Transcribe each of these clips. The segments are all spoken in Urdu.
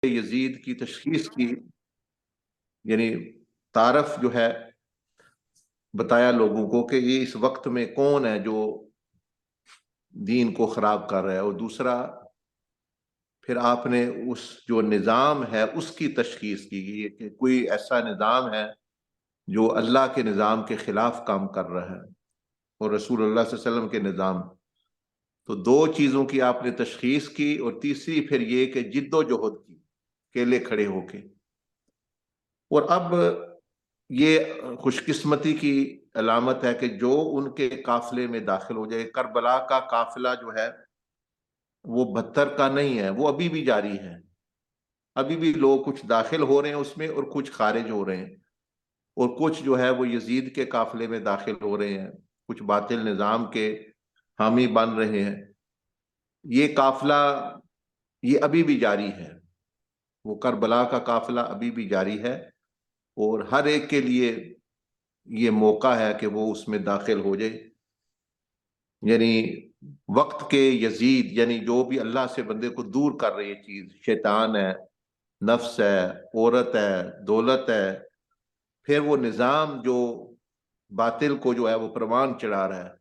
یزید کی تشخیص کی یعنی تعارف جو ہے بتایا لوگوں کو کہ یہ اس وقت میں کون ہے جو دین کو خراب کر رہا ہے، اور دوسرا پھر آپ نے اس جو نظام ہے اس کی تشخیص کی گئی کہ کوئی ایسا نظام ہے جو اللہ کے نظام کے خلاف کام کر رہا ہے اور رسول اللہ صلی اللہ علیہ وسلم کے نظام۔ تو دو چیزوں کی آپ نے تشخیص کی، اور تیسری پھر یہ کہ جد و جہد کی، اکیلے کھڑے ہو کے۔ اور اب یہ خوش قسمتی کی علامت ہے کہ جو ان کے قافلے میں داخل ہو جائے، کربلا کا قافلہ جو ہے وہ 72 کا نہیں ہے، وہ ابھی بھی جاری ہے، ابھی بھی لوگ کچھ داخل ہو رہے ہیں اس میں اور کچھ خارج ہو رہے ہیں، اور کچھ جو ہے وہ یزید کے قافلے میں داخل ہو رہے ہیں، کچھ باطل نظام کے حامی بن رہے ہیں۔ یہ قافلہ یہ ابھی بھی جاری ہے، وہ کربلا کا قافلہ ابھی بھی جاری ہے، اور ہر ایک کے لیے یہ موقع ہے کہ وہ اس میں داخل ہو جائے۔ یعنی وقت کے یزید، یعنی جو بھی اللہ سے بندے کو دور کر رہی ہے چیز، شیطان ہے، نفس ہے، عورت ہے، دولت ہے، پھر وہ نظام جو باطل کو جو ہے وہ پروان چڑھا رہا ہے،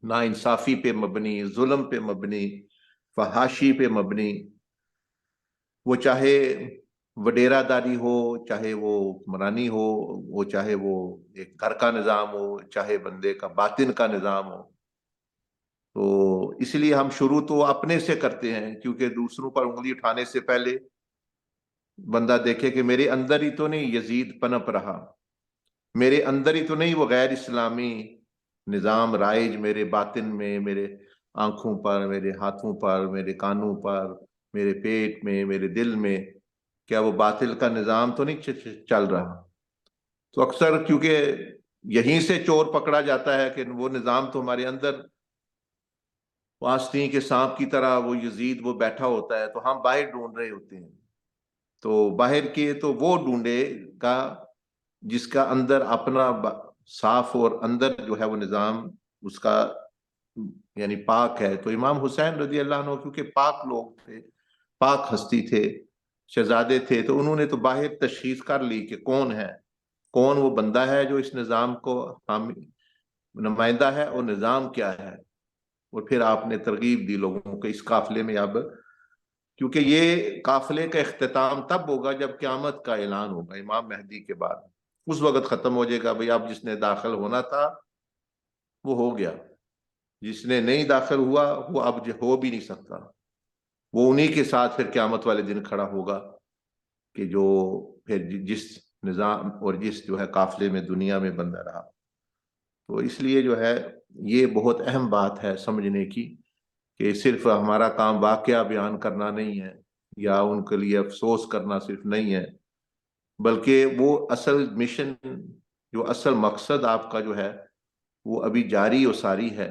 نا انصافی پہ مبنی، ظلم پہ مبنی، فحاشی پہ مبنی، وہ چاہے وڈیرہ داری ہو، چاہے وہ حکمرانی ہو، وہ چاہے وہ ایک گھر کا نظام ہو، چاہے بندے کا باطن کا نظام ہو۔ تو اس لیے ہم شروع تو اپنے سے کرتے ہیں، کیونکہ دوسروں پر انگلی اٹھانے سے پہلے بندہ دیکھے کہ میرے اندر ہی تو نہیں یزید پنپ رہا، میرے اندر ہی تو نہیں وہ غیر اسلامی نظام رائج میرے باطن میں، میرے آنکھوں پر، میرے ہاتھوں پر، میرے کانوں پر، میرے پیٹ میں، میرے دل میں، کیا وہ باطل کا نظام تو نہیں چل رہا؟ تو اکثر کیونکہ یہیں سے چور پکڑا جاتا ہے کہ وہ نظام تو ہمارے اندر واسطین کے سانپ کی طرح وہ یزید وہ بیٹھا ہوتا ہے، تو ہم باہر ڈھونڈ رہے ہوتے ہیں۔ تو باہر کے تو وہ ڈھونڈے گا جس کا اندر اپنا صاف اور اندر جو ہے وہ نظام اس کا یعنی پاک ہے۔ تو امام حسین رضی اللہ عنہ کیونکہ پاک لوگ تھے، پاک ہستی تھے، شہزادے تھے، تو انہوں نے تو باہر تشخیص کر لی کہ کون ہے، کون وہ بندہ ہے جو اس نظام کو نمائندہ ہے، اور نظام کیا ہے۔ اور پھر آپ نے ترغیب دی لوگوں کو اس قافلے میں، اب کیونکہ یہ قافلے کا اختتام تب ہوگا جب قیامت کا اعلان ہوگا امام مہدی کے بعد، اس وقت ختم ہو جائے گا بھئی اب جس نے داخل ہونا تھا وہ ہو گیا، جس نے نہیں داخل ہوا وہ اب ہو بھی نہیں سکتا، وہ انہی کے ساتھ پھر قیامت والے دن کھڑا ہوگا کہ جو پھر جس نظام اور جس جو ہے قافلے میں دنیا میں بندہ رہا۔ تو اس لیے جو ہے یہ بہت اہم بات ہے سمجھنے کی کہ صرف ہمارا کام واقعہ بیان کرنا نہیں ہے، یا ان کے لیے افسوس کرنا صرف نہیں ہے، بلکہ وہ اصل مشن، جو اصل مقصد آپ کا جو ہے وہ ابھی جاری و ساری ہے،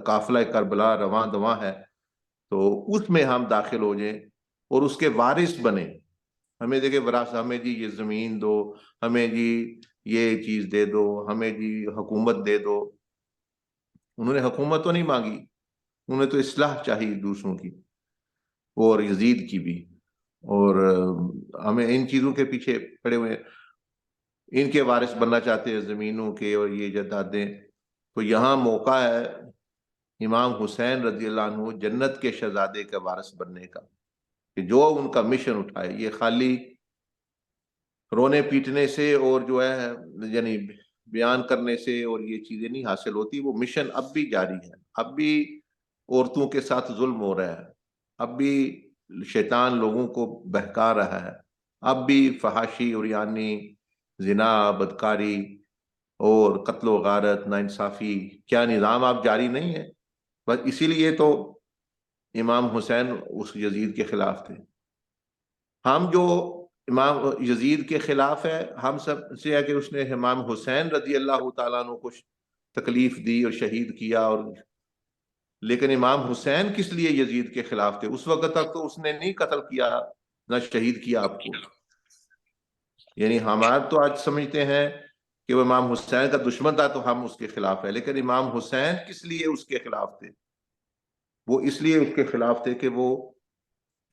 قافلہ کربلا رواں دواں ہے۔ تو اس میں ہم داخل ہو جائیں اور اس کے وارث بنیں۔ ہمیں دیکھیں وراثت، ہمیں جی یہ زمین دو، ہمیں جی یہ چیز دے دو، ہمیں جی حکومت دے دو۔ انہوں نے حکومت تو نہیں مانگی، انہیں تو اصلاح چاہیے دوسروں کی اور یزید کی بھی، اور ہمیں ان چیزوں کے پیچھے پڑے ہوئے، ان کے وارث بننا چاہتے ہیں زمینوں کے اور یہ جائیدادیں۔ تو یہاں موقع ہے امام حسین رضی اللہ عنہ جنت کے شہزادے کا وارث بننے کا، کہ جو ان کا مشن اٹھائے۔ یہ خالی رونے پیٹنے سے اور جو ہے یعنی بیان کرنے سے اور یہ چیزیں نہیں حاصل ہوتی، وہ مشن اب بھی جاری ہے، اب بھی عورتوں کے ساتھ ظلم ہو رہا ہے، اب بھی شیطان لوگوں کو بہکا رہا ہے، اب بھی فحاشی، عریانی، زنا، بدکاری اور قتل و غارت، ناانصافی، کیا نظام اب جاری نہیں ہے؟ بس اسی لیے تو امام حسین اس یزید کے خلاف تھے۔ ہم جو امام یزید کے خلاف ہے، ہم سب سے ہے کہ اس نے امام حسین رضی اللہ تعالیٰ عنہ کو تکلیف دی اور شہید کیا، اور لیکن امام حسین کس لیے یزید کے خلاف تھے؟ اس وقت تک تو اس نے نہیں قتل کیا نہ شہید کیا آپ کو۔ یعنی ہمارا تو آج سمجھتے ہیں کہ وہ امام حسین کا دشمن تھا تو ہم اس کے خلاف ہے، لیکن امام حسین کس لیے اس کے خلاف تھے؟ وہ اس لیے اس کے خلاف تھے کہ وہ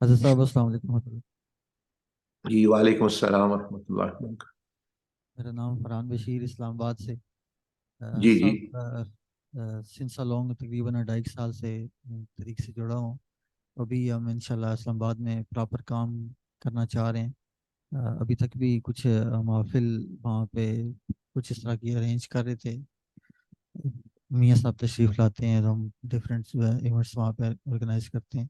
حضرت صاحب السلام علیکم ورحمۃ اللہ۔ جی وعلیکم السلام ورحمۃ اللہ وبرکاتہ۔ میرا نام فرحان بشیر اسلام آباد سے۔ جی جی صاحب سنس لانگ تقریباً 2.5 سال سے طریق سے جڑا ہوں۔ ابھی ہم انشاءاللہ اسلام آباد میں پراپر کام کرنا چاہ رہے ہیں۔ ابھی تک بھی کچھ محافل وہاں پہ کچھ اس طرح کی ارینج کر رہے تھے۔ میاں صاحب تشریف لاتے ہیں تو ہم ڈفرینٹ ایونٹس وہاں پہ آرگنائز کرتے ہیں۔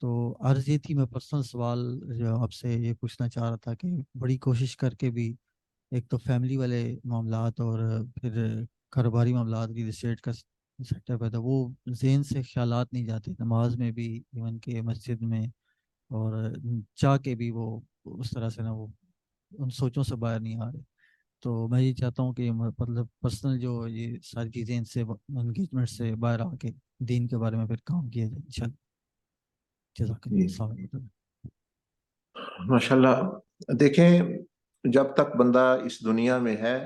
تو عرض یہ تھی، میں پرسنل سوال جو آپ سے یہ پوچھنا چاہ رہا تھا کہ بڑی کوشش کر کے بھی ایک تو فیملی والے معاملات اور پھر کاروباری معاملات ریل اسٹیٹ کا سیکٹر پہ تھا، وہ ذہن سے خیالات نہیں جاتے، نماز میں بھی ایون کہ مسجد میں، اور چاہ کے بھی وہ اس طرح سے نا وہ ان سوچوں سے باہر نہیں آ رہے۔ تو میں یہ چاہتا ہوں کہ مطلب پرسنل جو یہ ساری چیزیں ان سے انگیجمنٹ سے باہر آ کے دین کے بارے میں پھر کام کیا جائے انشاءاللہ۔ جزاک اللہ، جی السلام علیکم۔ ماشاء اللہ، دیکھیں جب تک بندہ اس دنیا میں ہے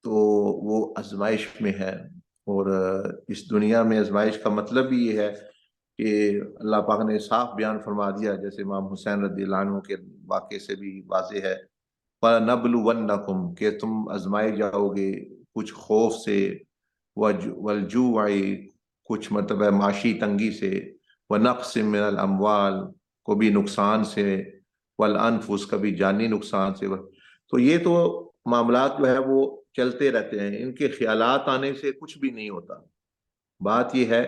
تو وہ آزمائش میں ہے، اور اس دنیا میں آزمائش کا مطلب بھی یہ ہے کہ اللہ پاک نے صاف بیان فرما دیا، جیسے امام حسین رضی اللہ عنہ کے واقعے سے بھی واضح ہے، وَلَنَبْلُوَنَّكُمْ کہ تم آزمائے جاؤ گے کچھ خوف سے، والجوع کچھ مطلب ہے معاشی تنگی سے، ونقص من الاموال کو بھی نقصان سے، والانفس کبھی جانی نقصان سے۔ تو یہ تو معاملات جو ہے وہ چلتے رہتے ہیں، ان کے خیالات آنے سے کچھ بھی نہیں ہوتا۔ بات یہ ہے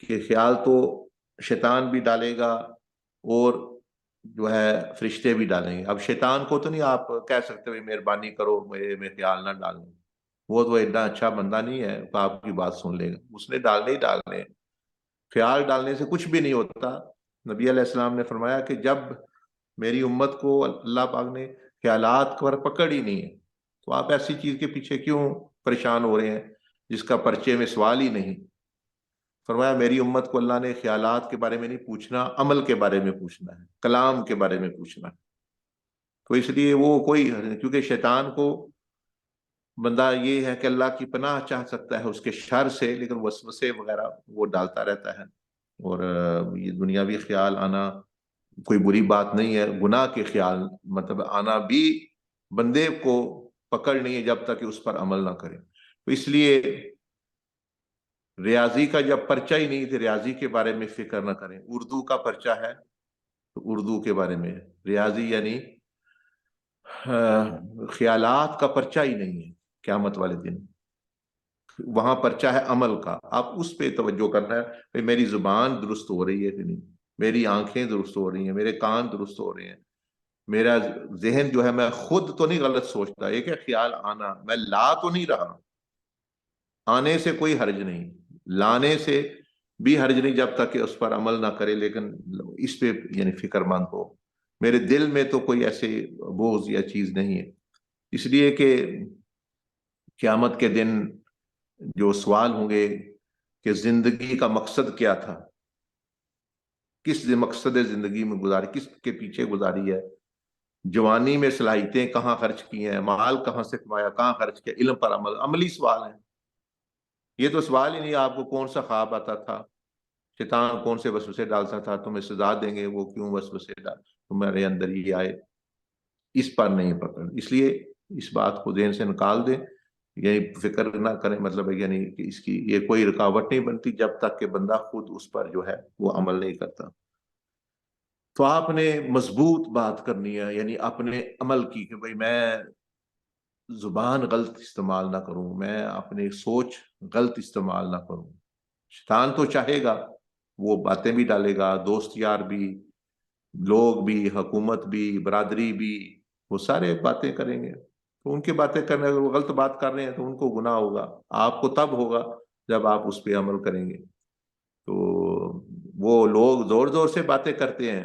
کہ خیال تو شیطان بھی ڈالے گا اور جو ہے فرشتے بھی ڈالیں گے۔ اب شیطان کو تو نہیں آپ کہہ سکتے بھائی مہربانی کرو میرے میں خیال نہ ڈالیں، وہ تو اتنا اچھا بندہ نہیں ہے تو آپ کی بات سن لے گا، اس نے ڈالنے ہی ڈالنے۔ خیال ڈالنے سے کچھ بھی نہیں ہوتا۔ نبی علیہ السلام نے فرمایا کہ جب میری امت کو اللہ پاک نے خیالات پر پکڑ ہی نہیں ہے تو آپ ایسی چیز کے پیچھے کیوں پریشان ہو رہے ہیں جس کا پرچے میں سوال ہی نہیں۔ فرمایا میری امت کو اللہ نے خیالات کے بارے میں نہیں پوچھنا، عمل کے بارے میں پوچھنا ہے، کلام کے بارے میں پوچھنا ہے۔ تو اس لیے وہ کوئی، کیونکہ شیطان کو بندہ یہ ہے کہ اللہ کی پناہ چاہ سکتا ہے اس کے شر سے، لیکن وسوسے وغیرہ وہ ڈالتا رہتا ہے۔ اور یہ دنیاوی خیال آنا کوئی بری بات نہیں ہے، گناہ کے خیال مطلب آنا بھی بندے کو پکڑ نہیں ہے جب تک کہ اس پر عمل نہ کرے۔ تو اس لیے ریاضی کا جب پرچہ ہی نہیں تھے، ریاضی کے بارے میں فکر نہ کریں۔ اردو کا پرچہ ہے تو اردو کے بارے میں، ریاضی یعنی خیالات کا پرچہ ہی نہیں ہے۔ قیامت والے دن وہاں پرچہ ہے عمل کا، آپ اس پہ توجہ کرنا ہے کہ میری زبان درست ہو رہی ہے کہ نہیں، میری آنکھیں درست ہو رہی ہیں، میرے کان درست ہو رہے ہیں، میرا ذہن جو ہے میں خود تو نہیں غلط سوچتا، یہ کہ خیال آنا میں لا تو نہیں رہا۔ آنے سے کوئی حرج نہیں، لانے سے بھی حرج نہیں جب تک کہ اس پر عمل نہ کرے، لیکن اس پہ یعنی فکر مند ہو۔ میرے دل میں تو کوئی ایسے بوجھ یا چیز نہیں ہے، اس لیے کہ قیامت کے دن جو سوال ہوں گے کہ زندگی کا مقصد کیا تھا، کس مقصد زندگی میں گزاری، کس کے پیچھے گزاری ہے، جوانی میں صلاحیتیں کہاں خرچ کی ہیں، مال کہاں سے کمایا، کہاں خرچ کیا، علم پر عملی سوال ہے۔ یہ تو سوال ہی نہیں آپ کو کون سا خواب آتا تھا، شیطان کون سے وسوسے ڈالتا تھا، تمہیں سزا دیں گے وہ کیوں وسوسے ڈال تمہارے اندر یہ آئے، اس پر نہیں پکڑ۔ اس لیے اس بات کو ذہن سے نکال دیں، یعنی فکر نہ کریں، مطلب ہے یعنی کہ اس کی یہ کوئی رکاوٹ نہیں بنتی جب تک کہ بندہ خود اس پر جو ہے وہ عمل نہیں کرتا۔ تو آپ نے مضبوط بات کرنی ہے، یعنی اپنے عمل کی، کہ بھئی میں زبان غلط استعمال نہ کروں، میں اپنی سوچ غلط استعمال نہ کروں۔ شیطان تو چاہے گا، وہ باتیں بھی ڈالے گا، دوست یار بھی، لوگ بھی، حکومت بھی، برادری بھی، وہ سارے باتیں کریں گے۔ تو ان کی باتیں کرنے، اگر وہ غلط بات کر رہے ہیں تو ان کو گناہ ہوگا، آپ کو تب ہوگا جب آپ اس پہ عمل کریں گے۔ تو وہ لوگ زور زور سے باتیں کرتے ہیں،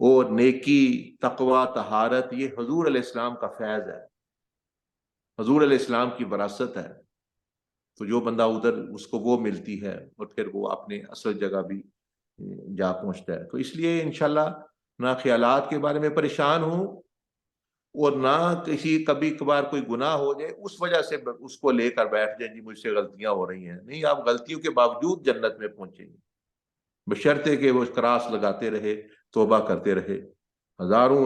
اور نیکی تقوی طہارت یہ حضور علیہ السلام کا فیض ہے، حضور علیہ السلام کی وراثت ہے. تو جو بندہ ادھر اس کو وہ ملتی ہے اور پھر وہ اپنے اصل جگہ بھی جا پہنچتا ہے. تو اس لیے انشاءاللہ نہ خیالات کے بارے میں پریشان ہوں اور نہ کسی کبھی کبھار کوئی گناہ ہو جائے اس وجہ سے اس کو لے کر بیٹھ جائیں جی مجھ سے غلطیاں ہو رہی ہیں. نہیں، آپ غلطیوں کے باوجود جنت میں پہنچیں گے بشرطے کہ وہ کراس لگاتے رہے، توبہ کرتے رہے. ہزاروں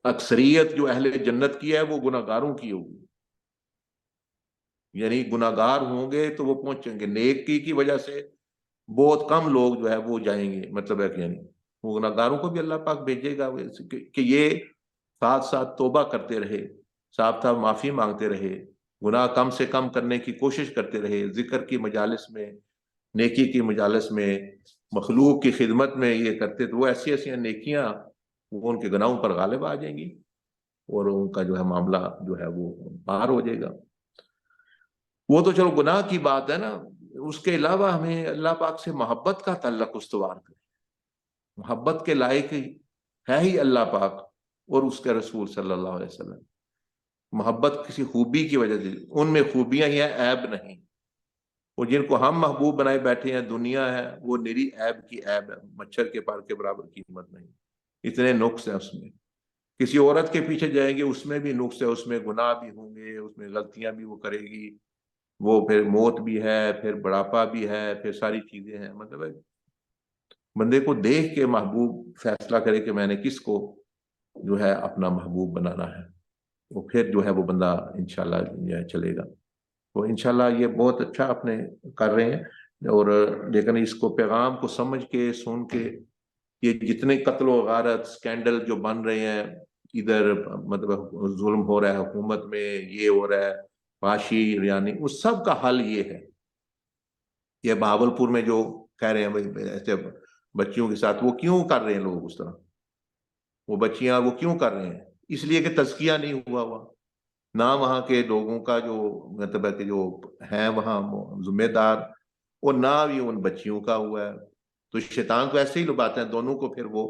اکثریت جو اہل جنت کی ہے وہ گناہ گاروں کی ہوگی، یعنی گناہ گار ہوں گے تو وہ پہنچیں گے. نیکی کی وجہ سے بہت کم لوگ جو ہے وہ جائیں گے، مطلب ہے کہ یعنی وہ گناہ گاروں کو بھی اللہ پاک بھیجے گا کہ یہ ساتھ ساتھ توبہ کرتے رہے، ساتھ ساتھ معافی مانگتے رہے، گناہ کم سے کم کرنے کی کوشش کرتے رہے، ذکر کی مجالس میں، نیکی کی مجالس میں، مخلوق کی خدمت میں یہ کرتے تو وہ ایسی ایسی نیکیاں وہ ان کے گناہوں پر غالب آ جائیں گی اور ان کا جو ہے معاملہ جو ہے وہ باہر ہو جائے گا. وہ تو چلو گناہ کی بات ہے نا، اس کے علاوہ ہمیں اللہ پاک سے محبت کا تعلق استوار کرے. محبت کے لائق ہے ہی اللہ پاک اور اس کے رسول صلی اللہ علیہ وسلم. محبت کسی خوبی کی وجہ سے، ان میں خوبیاں ہی ہیں، عیب نہیں. اور جن کو ہم محبوب بنائے بیٹھے ہیں دنیا ہے وہ نری عیب کی عیب ہے، مچھر کے پر کے برابر قیمت نہیں. اتنے نقص ہیں اس میں. کسی عورت کے پیچھے جائیں گے اس میں بھی نقص ہے، اس میں گناہ بھی ہوں گے، اس میں غلطیاں بھی وہ کرے گی، وہ پھر موت بھی ہے، پھر بڑھاپا بھی ہے، پھر ساری چیزیں ہیں. مطلب ہے بندے کو دیکھ کے محبوب فیصلہ کرے کہ میں نے کس کو جو ہے اپنا محبوب بنانا ہے، وہ پھر جو ہے وہ بندہ انشاءاللہ جو ہے چلے گا. تو انشاءاللہ یہ بہت اچھا اپنے کر رہے ہیں. اور لیکن اس کو پیغام کو سمجھ کے سن کے یہ جتنے قتل و غارت سکینڈل جو بن رہے ہیں ادھر، مطلب ظلم ہو رہا ہے حکومت میں، یہ ہو رہا ہے فحاشی، یعنی اس سب کا حل یہ ہے. یہ بہاولپور میں جو کہہ رہے ہیں ایسے بچیوں کے ساتھ وہ کیوں کر رہے ہیں لوگ اس طرح، وہ بچیاں وہ کیوں کر رہے ہیں؟ اس لیے کہ تزکیہ نہیں ہوا نہ وہاں کے لوگوں کا جو مطلب ہے کہ جو ہیں وہاں ذمہ دار، اور نہ بھی ان بچیوں کا ہوا ہے. تو شیطان تو ایسے ہی لباتے ہیں دونوں کو، پھر وہ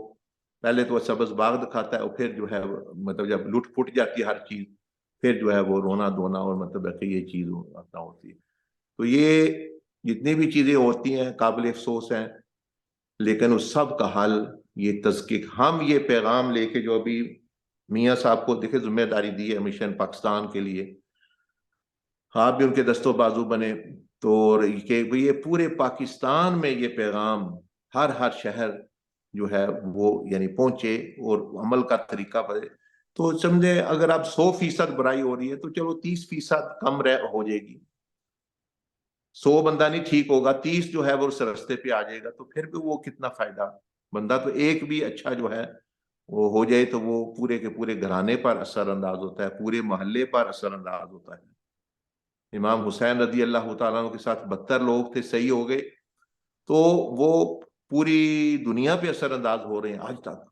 پہلے تو وہ سبز باغ دکھاتا ہے اور پھر جو ہے مطلب جب لٹ پھٹ جاتی ہے ہر چیز پھر جو ہے وہ رونا دھونا اور مطلب ہے کہ یہ چیز اپنا ہوتی ہے. تو یہ جتنی بھی چیزیں ہوتی ہیں قابل افسوس ہیں، لیکن اس سب کا حل یہ تزکیہ. ہم یہ پیغام لے کے جو ابھی میاں صاحب کو دیکھے ذمہ داری دی ہے مشن پاکستان کے لیے، آپ بھی ان کے دست و بازو بنے تو کہ یہ پورے پاکستان میں یہ پیغام ہر شہر جو ہے وہ یعنی پہنچے اور عمل کا طریقہ پڑے. تو سمجھے اگر اب 100% برائی ہو رہی ہے تو چلو 30% کم ہو جائے گی. 100 بندہ نہیں ٹھیک ہوگا، 30 جو ہے وہ اس رستے پہ آ جائے گا تو پھر بھی وہ کتنا فائدہ. بندہ تو ایک بھی اچھا جو ہے وہ ہو جائے تو وہ پورے کے پورے گھرانے پر اثر انداز ہوتا ہے، پورے محلے پر اثر انداز ہوتا ہے. امام حسین رضی اللہ تعالیٰ عنہ کے ساتھ 72 لوگ تھے، صحیح ہو گئے تو وہ پوری دنیا پہ اثر انداز ہو رہے ہیں آج تک.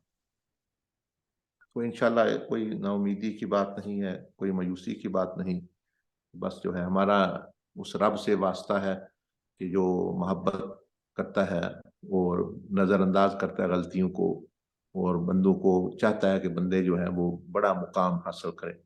تو انشاءاللہ کوئی نا امیدی کی بات نہیں ہے، کوئی مایوسی کی بات نہیں. بس جو ہے ہمارا اس رب سے واسطہ ہے کہ جو محبت کرتا ہے اور نظر انداز کرتا ہے غلطیوں کو اور بندوں کو چاہتا ہے کہ بندے جو ہیں وہ بڑا مقام حاصل کریں.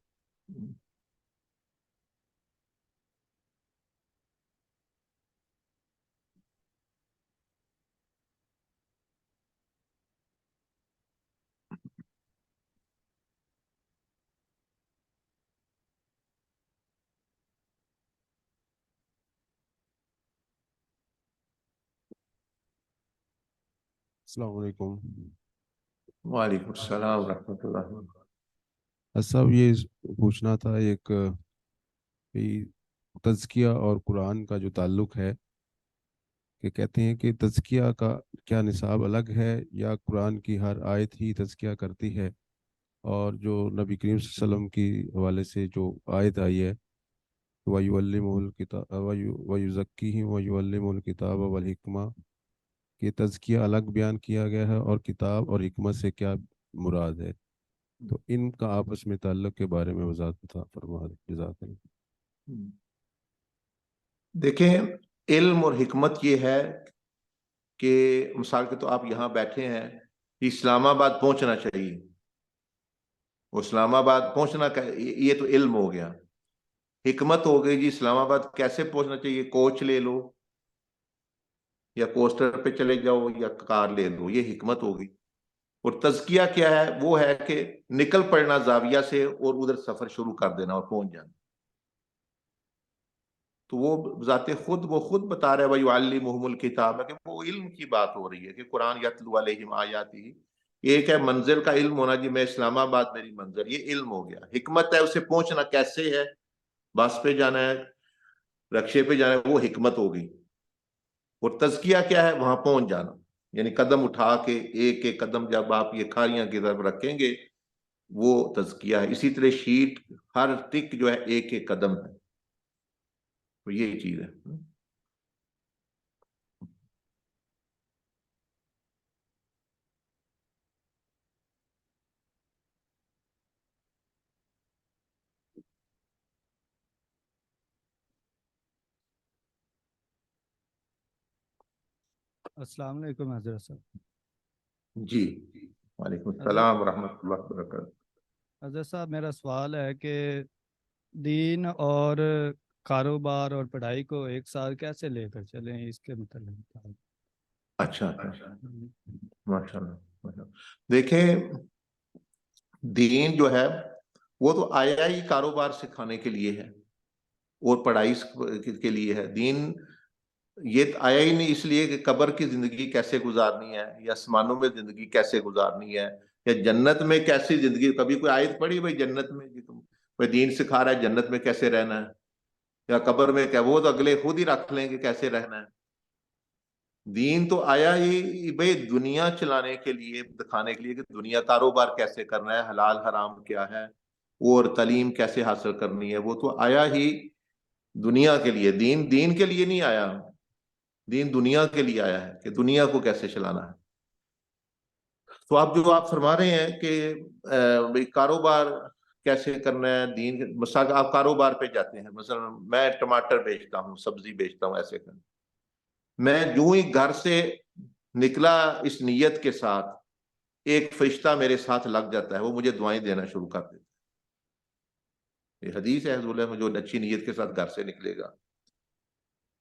السلام علیکم. وعلیکم السلام ورحمۃ اللہ وبرکاتہ. صاحب یہ پوچھنا تھا ایک کہ تزکیہ اور قرآن کا جو تعلق ہے، کہ کہتے ہیں کہ تزکیہ کا کیا نصاب الگ ہے یا قرآن کی ہر آیت ہی تزکیہ کرتی ہے، اور جو نبی کریم صلی اللہ علیہ وسلم کی حوالے سے جو آیت آئی ہے وَيُعَلِّمُهُ الْكِتَابَ وَيُزَكِّيهِمْ وَيُعَلِّمُهُ الْكِتَابَ وَالْحِكْمَةَ، کہ تزکیہ الگ بیان کیا گیا ہے اور کتاب اور حکمت سے کیا مراد ہے. تو ان کا آپس میں تعلق کے بارے میں وضاحت فرما دیں جزاک اللہ. دیکھیں علم اور حکمت یہ ہے کہ مثال کے تو آپ یہاں بیٹھے ہیں، اسلام آباد پہنچنا چاہیے. اسلام آباد پہنچنا یہ تو علم ہو گیا. حکمت ہو گئی جی اسلام آباد کیسے پہنچنا چاہیے. کوچ لے لو یا کوسٹر پہ چلے جاؤ یا کار لے لو, یہ حکمت ہو گئی. اور تزکیہ کیا ہے؟ وہ ہے کہ نکل پڑنا زاویہ سے اور ادھر سفر شروع کر دینا اور پہنچ جانا. تو وہ ذات خود وہ خود بتا رہا ہے وَيُعَلِّمُهُمُ الْكِتَابَ کہ وہ علم کی بات ہو رہی ہے کہ قرآن یتلو علیہم آیاتی. ایک ہے منزل کا علم ہونا جی میں اسلام آباد میری منزل, یہ علم ہو گیا. حکمت ہے اسے پہنچنا کیسے ہے, بس پہ جانا ہے, رکشے پہ جانا ہے, وہ حکمت ہو گئی. اور تزکیہ کیا ہے؟ وہاں پہنچ جانا, یعنی قدم اٹھا کے ایک ایک قدم جب آپ یہ کھاریاں کی طرف رکھیں گے وہ تزکیہ ہے. اسی طرح شیٹ ہر ٹک جو ہے ایک ایک قدم ہے, تو یہی چیز ہے. السلام علیکم حضرت صاحب. جی وعلیکم السلام ورحمۃ اللہ وبرکاتہ. حضرت صاحب میرا سوال ہے کہ دین اور کاروبار اور پڑھائی کو ایک ساتھ کیسے لے کر چلیں, اس کے متعلق. اچھا ماشاء اللہ. دیکھیں دین جو ہے وہ تو آیا ہی کاروبار سکھانے کے لیے ہے اور پڑھائی کے لیے ہے. دین یہ آیا ہی نہیں اس لیے کہ قبر کی زندگی کیسے گزارنی ہے یا آسمانوں میں زندگی کیسے گزارنی ہے یا جنت میں کیسی زندگی. کبھی کوئی آیت پڑھی بھائی جنت میں کوئی دین سکھا رہا ہے جنت میں کیسے رہنا ہے یا قبر میں کیا, وہ تو اگلے خود ہی رکھ لیں گے کیسے رہنا ہے. دین تو آیا ہی بھائی دنیا چلانے کے لیے, دکھانے کے لیے کہ دنیا کاروبار کیسے کرنا ہے, حلال حرام کیا ہے اور تعلیم کیسے حاصل کرنی ہے. وہ تو آیا ہی دنیا کے لیے. دین کے لیے نہیں آیا, دین دنیا کے لیے آیا ہے کہ دنیا کو کیسے چلانا ہے. تو آپ فرما رہے ہیں کہ کاروبار کیسے کرنا ہے. دین مثلا آپ کاروبار پہ جاتے ہیں, مثلا میں ٹماٹر بیچتا ہوں, سبزی بیچتا ہوں, ایسے کرنا. میں جو ہی گھر سے نکلا اس نیت کے ساتھ, ایک فرشتہ میرے ساتھ لگ جاتا ہے, وہ مجھے دعائیں دینا شروع کر دیتا ہے. یہ حدیث ہے حضور میں, جو اچھی نیت کے ساتھ گھر سے نکلے گا.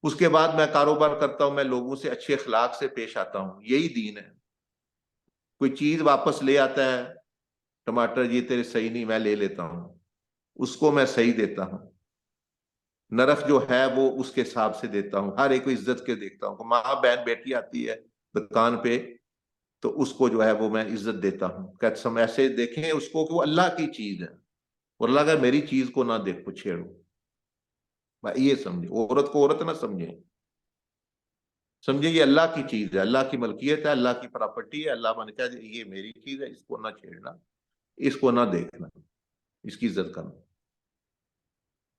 اس کے بعد میں کاروبار کرتا ہوں, میں لوگوں سے اچھے اخلاق سے پیش آتا ہوں. یہی دین ہے. کوئی چیز واپس لے آتا ہے, ٹماٹر یہ تیرے صحیح نہیں, میں لے لیتا ہوں, اس کو میں صحیح دیتا ہوں. نرخ جو ہے وہ اس کے حساب سے دیتا ہوں, ہر ایک کو عزت کے دیکھتا ہوں. ماں بہن بیٹی آتی ہے دکان پہ تو اس کو جو ہے وہ میں عزت دیتا ہوں. کہتے ہم ایسے دیکھیں اس کو کہ وہ اللہ کی چیز ہے, اور اللہ اگر میری چیز کو نہ دیکھو چھیڑو. یہ سمجھے, عورت کو عورت نہ سمجھے یہ اللہ کی چیز ہے, اللہ کی ملکیت ہے, اللہ کی پراپرٹی ہے. اللہ نے کہا یہ میری چیز ہے, اس کو نہ چھیڑنا, اس کو نہ دیکھنا, اس کی عزت کرنا.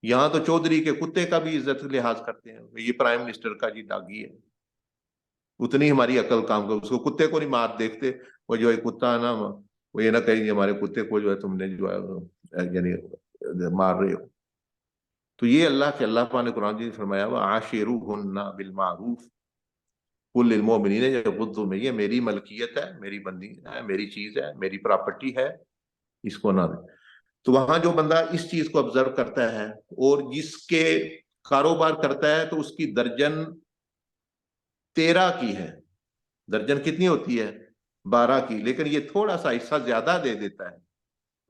یہاں تو چودھری کے کتے کا بھی عزت لحاظ کرتے ہیں. یہ پرائم منسٹر کا جی ڈاگی ہے, اتنی ہماری عقل کام کر, اس کو کتے کو نہیں مار دیکھتے. وہ جو ہے کتا ہے نا, وہ یہ نہ کہیں ہمارے کتے کو جو ہے تم نے جو ہے یعنی مار رہے ہو. تو یہ اللہ پاک نے قرآن جی فرمایا ہوا عاشروہن بالمعروف قل للمؤمنین یغضوا من, یہ میری ملکیت ہے, میری بندی ہے, میری چیز ہے, میری پراپرٹی ہے, اس کو نہ دے. تو وہاں جو بندہ اس چیز کو آبزرو کرتا ہے اور جس کے کاروبار کرتا ہے تو اس کی درجن 13 کی ہے. درجن کتنی ہوتی ہے؟ 12 کی. لیکن یہ تھوڑا سا حصہ زیادہ دے دیتا ہے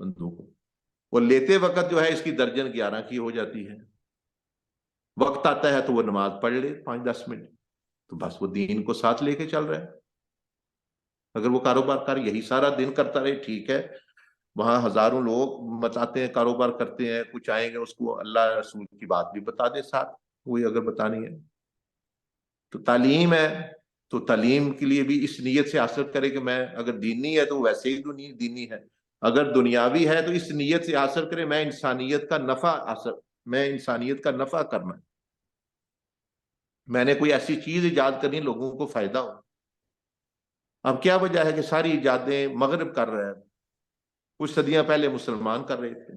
بندوں کو, اور لیتے وقت جو ہے اس کی درجن 11 کی ہو جاتی ہے. وقت آتا ہے تو وہ نماز پڑھ لے 5-10 منٹ, تو بس وہ دین کو ساتھ لے کے چل رہا ہے. اگر وہ کاروبار کر یہی سارا دن کرتا رہے ٹھیک ہے, وہاں ہزاروں لوگ مچاتے ہیں, کاروبار کرتے ہیں, کچھ آئیں گے اس کو اللہ رسول کی بات بھی بتا دے ساتھ, وہی اگر بتانی ہے. تو تعلیم ہے تو تعلیم کے لیے بھی اس نیت سے حاصل کرے کہ میں اگر دینی ہے تو ویسے ہی دینی ہے, اگر دنیاوی ہے تو اس نیت سے حاصل کرے میں انسانیت کا نفع کرنا ہے. میں نے کوئی ایسی چیز ایجاد کرنی لوگوں کو فائدہ ہو. اب کیا وجہ ہے کہ ساری ایجادیں مغرب کر رہے ہیں, کچھ صدیاں پہلے مسلمان کر رہے تھے.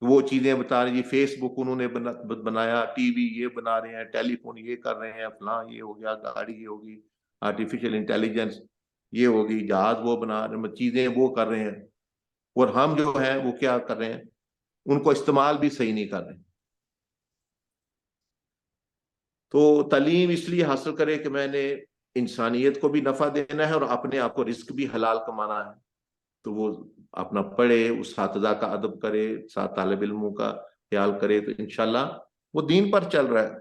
وہ چیزیں بتا رہے, جی فیس بک انہوں نے بنایا, ٹی وی یہ بنا رہے ہیں, ٹیلی فون یہ کر رہے ہیں, فلاں یہ ہو گیا, گاڑی یہ ہوگی, آرٹیفیشل انٹیلیجنس. یہ ہوگی جہاز وہ بنا رہے ہیں، چیزیں وہ کر رہے ہیں، اور ہم جو ہیں وہ کیا کر رہے ہیں، ان کو استعمال بھی صحیح نہیں کر رہے. تو تعلیم اس لیے حاصل کرے کہ میں نے انسانیت کو بھی نفع دینا ہے اور اپنے آپ کو رزق بھی حلال کمانا ہے. تو وہ اپنا پڑھے، اساتذہ کا ادب کرے، ساتھ طالب علموں کا خیال کرے، تو انشاءاللہ وہ دین پر چل رہا ہے.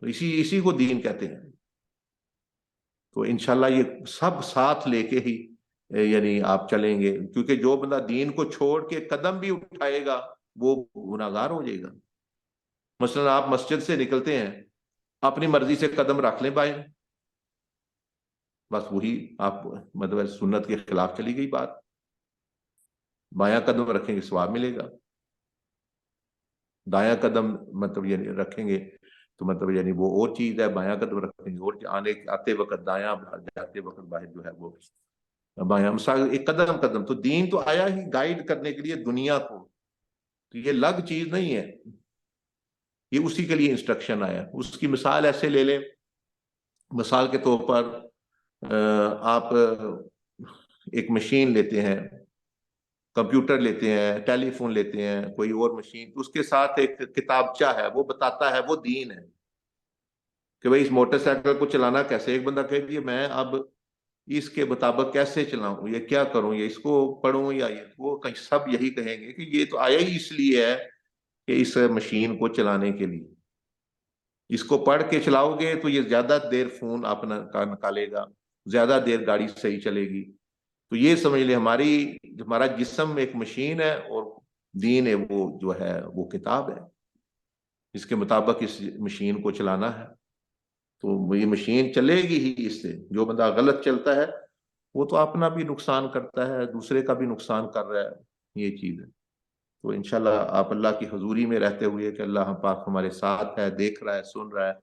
اسی کو دین کہتے ہیں. تو انشاءاللہ یہ سب ساتھ لے کے ہی یعنی آپ چلیں گے، کیونکہ جو بندہ دین کو چھوڑ کے قدم بھی اٹھائے گا وہ گناہگار ہو جائے گا. مثلا آپ مسجد سے نکلتے ہیں، اپنی مرضی سے قدم رکھ لیں بائیں، بس وہی آپ مطلب سنت کے خلاف چلی گئی بات. بایاں قدم رکھیں گے ثواب ملے گا، دایاں قدم مطلب یعنی رکھیں گے تو مطلب یعنی وہ اور چیز ہے، بایاں قدم رکھیں گے اور آتے وقت دایاں، جاتے وقت باہر جو ہے وہ بایاں. ایک قدم قدم تو دین تو آیا ہی گائیڈ کرنے کے لیے دنیا کو، تو یہ الگ چیز نہیں ہے، یہ اسی کے لیے انسٹرکشن آیا. اس کی مثال ایسے لے لیں، مثال کے طور پر آپ ایک مشین لیتے ہیں، کمپیوٹر لیتے ہیں، ٹیلی فون لیتے ہیں، کوئی اور مشین، اس کے ساتھ ایک کتابچہ ہے، وہ بتاتا ہے، وہ دین ہے کہ بھئی اس موٹر سائیکل کو چلانا کیسے. ایک بندہ کہے کہ میں اب اس کے مطابق کیسے چلاؤں، یہ کیا کروں، یہ اس کو پڑھوں یا یہ، وہ سب یہی کہیں گے کہ یہ تو آیا ہی اس لیے ہے کہ اس مشین کو چلانے کے لیے. اس کو پڑھ کے چلاؤ گے تو یہ زیادہ دیر فون اپنا نکالے گا، زیادہ دیر گاڑی صحیح چلے گی. تو یہ سمجھ لیں ہمارا جسم ایک مشین ہے اور دین ہے وہ جو ہے وہ کتاب ہے، اس کے مطابق اس مشین کو چلانا ہے. تو یہ مشین چلے گی ہی اس سے. جو بندہ غلط چلتا ہے وہ تو اپنا بھی نقصان کرتا ہے، دوسرے کا بھی نقصان کر رہا ہے، یہ چیز ہے. تو انشاءاللہ آپ اللہ کی حضوری میں رہتے ہوئے کہ اللہ پاک ہمارے ساتھ ہے، دیکھ رہا ہے، سن رہا ہے،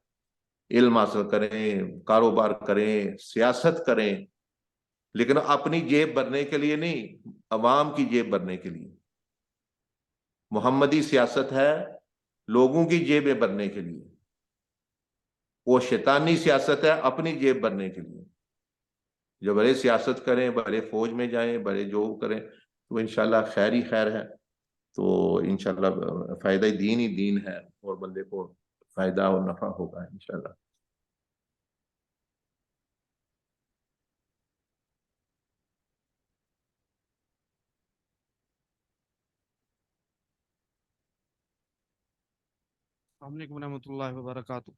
علم حاصل کریں، کاروبار کریں، سیاست کریں، لیکن اپنی جیب بھرنے کے لیے نہیں، عوام کی جیب بھرنے کے لیے. محمدی سیاست ہے لوگوں کی جیبیں بھرنے کے لیے، وہ شیطانی سیاست ہے اپنی جیب بھرنے کے لیے. جو بڑے سیاست کریں، بڑے فوج میں جائیں، بڑے جو کریں، تو انشاءاللہ خیر ہی خیر ہے. تو انشاءاللہ فائدہ دین ہی دین ہے اور بندے کو فائدہ اور نفع ہوگا انشاءاللہ. السلام علیکم ورحمۃ اللہ وبرکاتہ.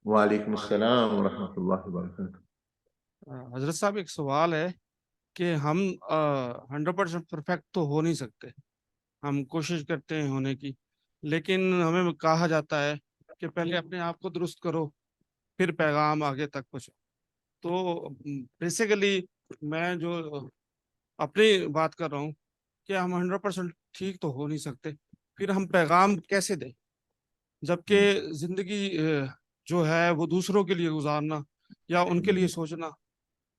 وعلیکم السلام ورحمۃ اللہ وبرکاتہ. حضرت صاحب ایک سوال ہے کہ ہم 100% پرفیکٹ تو ہو نہیں سکتے، ہم کوشش کرتے ہیں ہونے کی، لیکن ہمیں کہا جاتا ہے کہ پہلے اپنے آپ کو درست کرو پھر پیغام آگے تک پہنچو. تو بیسیکلی میں جو اپنی بات کر رہا ہوں کہ ہم 100% ٹھیک تو ہو نہیں سکتے، پھر ہم پیغام کیسے دیں، جبکہ زندگی جو ہے وہ دوسروں کے لیے گزارنا یا ان کے لیے سوچنا،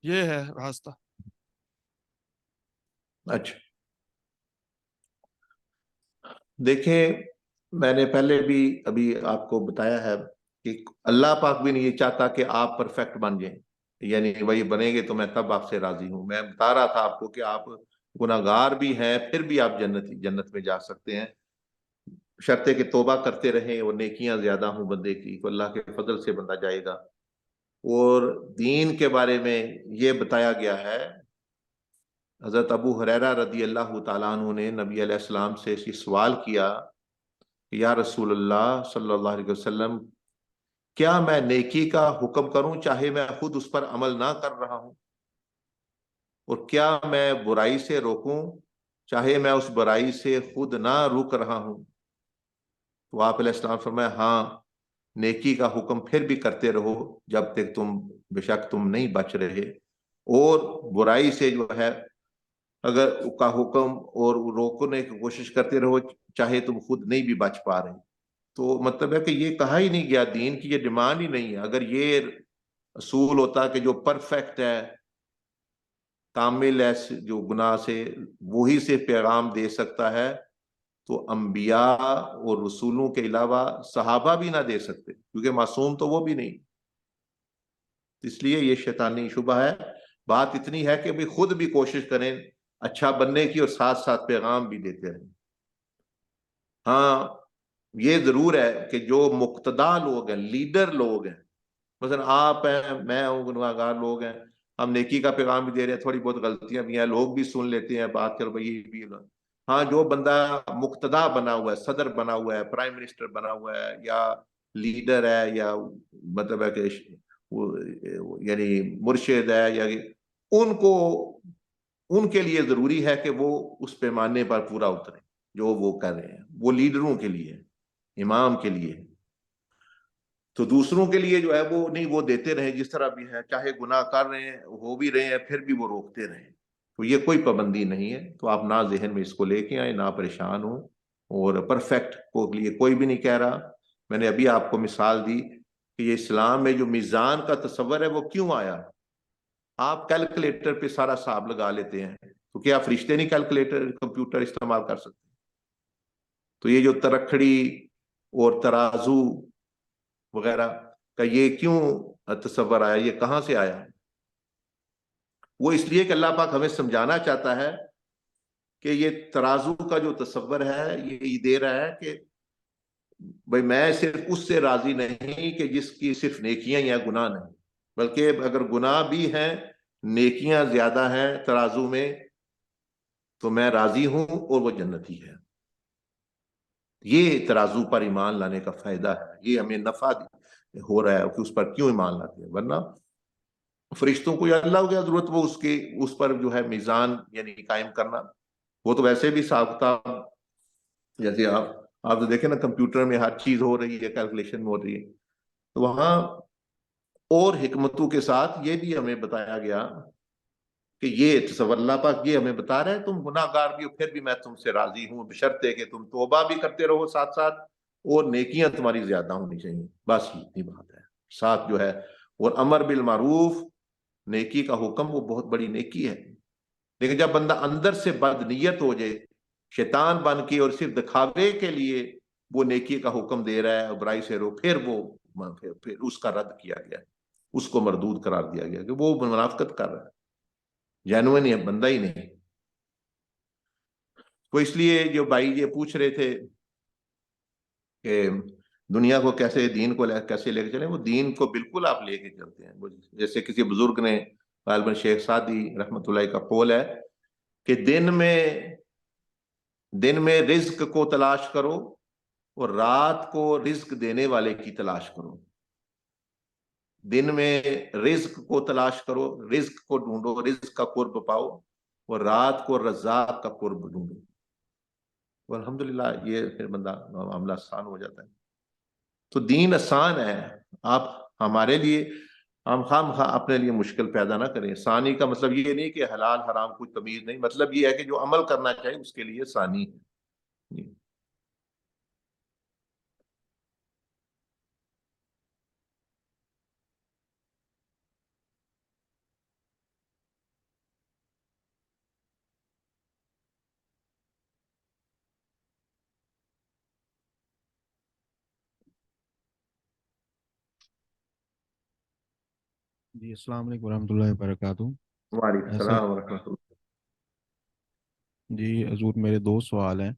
یہ ہے راستہ. اچھا دیکھیں، میں نے پہلے بھی ابھی آپ کو بتایا ہے کہ اللہ پاک بھی نہیں یہ چاہتا کہ آپ پرفیکٹ بن جائیں، یعنی وہی بنیں گے تو میں تب آپ سے راضی ہوں. میں بتا رہا تھا آپ کو کہ آپ گناہگار بھی ہیں پھر بھی آپ جنت میں جا سکتے ہیں، شرط کہ توبہ کرتے رہیں اور نیکیاں زیادہ ہوں بندے کی، تو اللہ کے فضل سے بندہ جائے گا. اور دین کے بارے میں یہ بتایا گیا ہے، حضرت ابو ہریرہ رضی اللہ تعالیٰ عنہ نے نبی علیہ السلام سے یہ سوال کیا کہ یا رسول اللہ صلی اللہ علیہ وسلم، کیا میں نیکی کا حکم کروں چاہے میں خود اس پر عمل نہ کر رہا ہوں، اور کیا میں برائی سے روکوں چاہے میں اس برائی سے خود نہ رک رہا ہوں؟ تو آپ علیہ السلام فرمایا ہاں، نیکی کا حکم پھر بھی کرتے رہو جب تک بے شک تم نہیں بچ رہے، اور برائی سے جو ہے اگر کا حکم اور روکنے کی کوشش کرتے رہو چاہے تم خود نہیں بھی بچ پا رہے. تو مطلب ہے کہ یہ کہا ہی نہیں گیا، دین کی یہ ڈیمانڈ ہی نہیں ہے. اگر یہ اصول ہوتا کہ جو پرفیکٹ ہے، کامل ہے، جو گناہ سے وہی سے پیغام دے سکتا ہے، تو انبیاء اور رسولوں کے علاوہ صحابہ بھی نہ دے سکتے، کیونکہ معصوم تو وہ بھی نہیں. اس لیے یہ شیطانی شبہ ہے. بات اتنی ہے کہ بھی خود بھی کوشش کریں اچھا بننے کی اور ساتھ ساتھ پیغام بھی دیتے رہیں. ہاں یہ ضرور ہے کہ جو مقتدا لوگ ہیں، لیڈر لوگ ہیں، مثلا آپ ہیں، میں ہوں، گناہ گار لوگ ہیں، ہم نیکی کا پیغام بھی دے رہے ہیں، تھوڑی بہت غلطیاں بھی ہیں، لوگ بھی سن لیتے ہیں بات کر بھائی یہ بھی. ہاں جو بندہ مقتدا بنا ہوا ہے، صدر بنا ہوا ہے، پرائم منسٹر بنا ہوا ہے، یا لیڈر ہے، یا مطلب ہے کہ یعنی مرشد ہے، یا ان کو، ان کے لیے ضروری ہے کہ وہ اس پیمانے پر پورا اترے جو وہ کر رہے ہیں. وہ لیڈروں کے لیے، امام کے لیے. تو دوسروں کے لیے جو ہے وہ نہیں، وہ دیتے رہیں جس طرح بھی ہے، چاہے گناہ کر رہے ہیں، ہو بھی رہے ہیں، پھر بھی وہ روکتے رہیں. تو یہ کوئی پابندی نہیں ہے. تو آپ نہ ذہن میں اس کو لے کے آئیں، نہ پریشان ہوں. اور پرفیکٹ کو لیے کوئی بھی نہیں کہہ رہا. میں نے ابھی آپ کو مثال دی کہ یہ اسلام میں جو میزان کا تصور ہے وہ کیوں آیا. آپ کیلکولیٹر پہ سارا حساب لگا لیتے ہیں، تو کیا فرشتے نہیں کیلکولیٹر کمپیوٹر استعمال کر سکتے؟ تو یہ جو ترکھڑی اور ترازو وغیرہ کا یہ کیوں تصور آیا، یہ کہاں سے آیا؟ وہ اس لیے کہ اللہ پاک ہمیں سمجھانا چاہتا ہے کہ یہ ترازو کا جو تصور ہے یہ دے رہا ہے کہ بھائی میں صرف اس سے راضی نہیں کہ جس کی صرف نیکیاں یا گناہ نہیں، بلکہ اگر گناہ بھی ہیں، نیکیاں زیادہ ہیں ترازو میں، تو میں راضی ہوں اور وہ جنتی ہے. یہ ترازو پر ایمان لانے کا فائدہ ہے. یہ ہمیں نفع ہو رہا ہے کہ اس پر کیوں ایمان لاتے ہیں. ورنہ فرشتوں کو یا اللہ کی ضرورت، وہ اس پر جو ہے میزان یعنی قائم کرنا، وہ تو ویسے بھی سابقہ. جیسے آپ تو دیکھیں نا کمپیوٹر میں ہر چیز ہو رہی ہے، کیلکولیشن ہو رہی ہے. تو وہاں اور حکمتوں کے ساتھ یہ بھی ہمیں بتایا گیا کہ یہ تصور اللہ پاک یہ ہمیں بتا رہے ہیں تم گناہ گار بھی ہو پھر بھی میں تم سے راضی ہوں، بشرطے کہ تم توبہ بھی کرتے رہو ساتھ ساتھ، اور نیکیاں تمہاری زیادہ ہونی چاہیے. بس اتنی بات ہے. ساتھ جو ہے اور امر بالمعروف، نیکی کا حکم، وہ بہت بڑی نیکی ہے. لیکن جب بندہ اندر سے بد نیت ہو جائے، شیطان بن کے، اور صرف دکھاوے کے لیے وہ نیکی کا حکم دے رہا ہے اور برائی سے رو، پھر اس کا رد کیا گیا، اس کو مردود قرار دیا گیا کہ وہ منافقت کر رہا ہے، جینوئن ہے، بندہ ہی نہیں. تو اس لیے جو بھائی یہ پوچھ رہے تھے کہ دنیا کو کیسے، دین کو کیسے لے کے چلیں، وہ دین کو بالکل آپ لے کے چلتے ہیں. جیسے کسی بزرگ نے، غالباً شیخ سعدی رحمت اللہ کا قول ہے کہ دن میں رزق کو تلاش کرو اور رات کو رزق دینے والے کی تلاش کرو. دن میں رزق کو تلاش کرو، رزق کو ڈھونڈو، رزق کا قرب پاؤ، اور رات کو رزاق کا قرب ڈھونڈو. تو الحمدللہ یہ پھر بندہ معاملہ آسان ہو جاتا ہے. تو دین آسان ہے. آپ ہمارے لیے، ہم خواہ اپنے لیے مشکل پیدا نہ کریں. ثانی کا مطلب یہ نہیں کہ حلال حرام کوئی تمیز نہیں، مطلب یہ ہے کہ جو عمل کرنا چاہیے اس کے لیے ثانی ہے. جی جی السلام علیکم ورحمۃ اللہ وبرکاتہ. وعلیکم ایسا السلام ورحمۃ اللہ. جی حضور میرے دو سوال ہیں.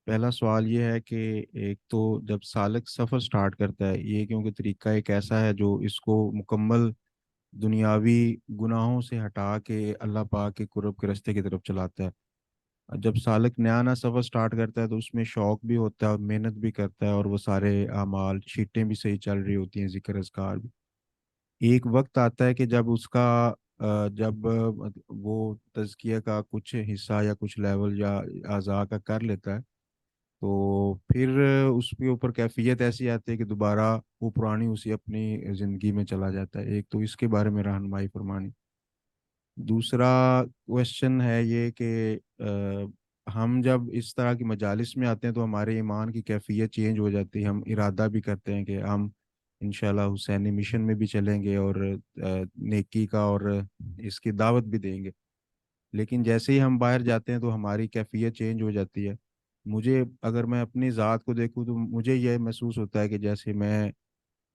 پہلا سوال یہ ہے کہ ایک تو جب سالک سفر سٹارٹ کرتا ہے، یہ کیونکہ طریقہ ایک ایسا ہے جو اس کو مکمل دنیاوی گناہوں سے ہٹا کے اللہ پاک کے قرب کے راستے کی طرف چلاتا ہے. جب سالک نیا نیا سفر سٹارٹ کرتا ہے تو اس میں شوق بھی ہوتا ہے اور محنت بھی کرتا ہے، اور وہ سارے اعمال شیٹیں بھی صحیح چل رہی ہوتی ہیں، ذکر اذکار بھی. ایک وقت آتا ہے کہ جب اس کا جب وہ تزکیہ کا کچھ حصہ یا کچھ لیول یا اعضاء کا کر لیتا ہے، تو پھر اس کے اوپر کیفیت ایسی آتی ہے کہ دوبارہ وہ پرانی اسی اپنی زندگی میں چلا جاتا ہے. ایک تو اس کے بارے میں رہنمائی فرمانی. دوسرا کوشچن ہے یہ کہ ہم جب اس طرح کی مجالس میں آتے ہیں تو ہمارے ایمان کی کیفیت چینج ہو جاتی ہے. ہم ارادہ بھی کرتے ہیں کہ ہم انشاءاللہ حسینی مشن میں بھی چلیں گے اور نیکی کا اور اس کی دعوت بھی دیں گے. لیکن جیسے ہی ہم باہر جاتے ہیں تو ہماری کیفیت چینج ہو جاتی ہے. اگر میں اپنی ذات کو دیکھوں تو مجھے یہ محسوس ہوتا ہے کہ جیسے میں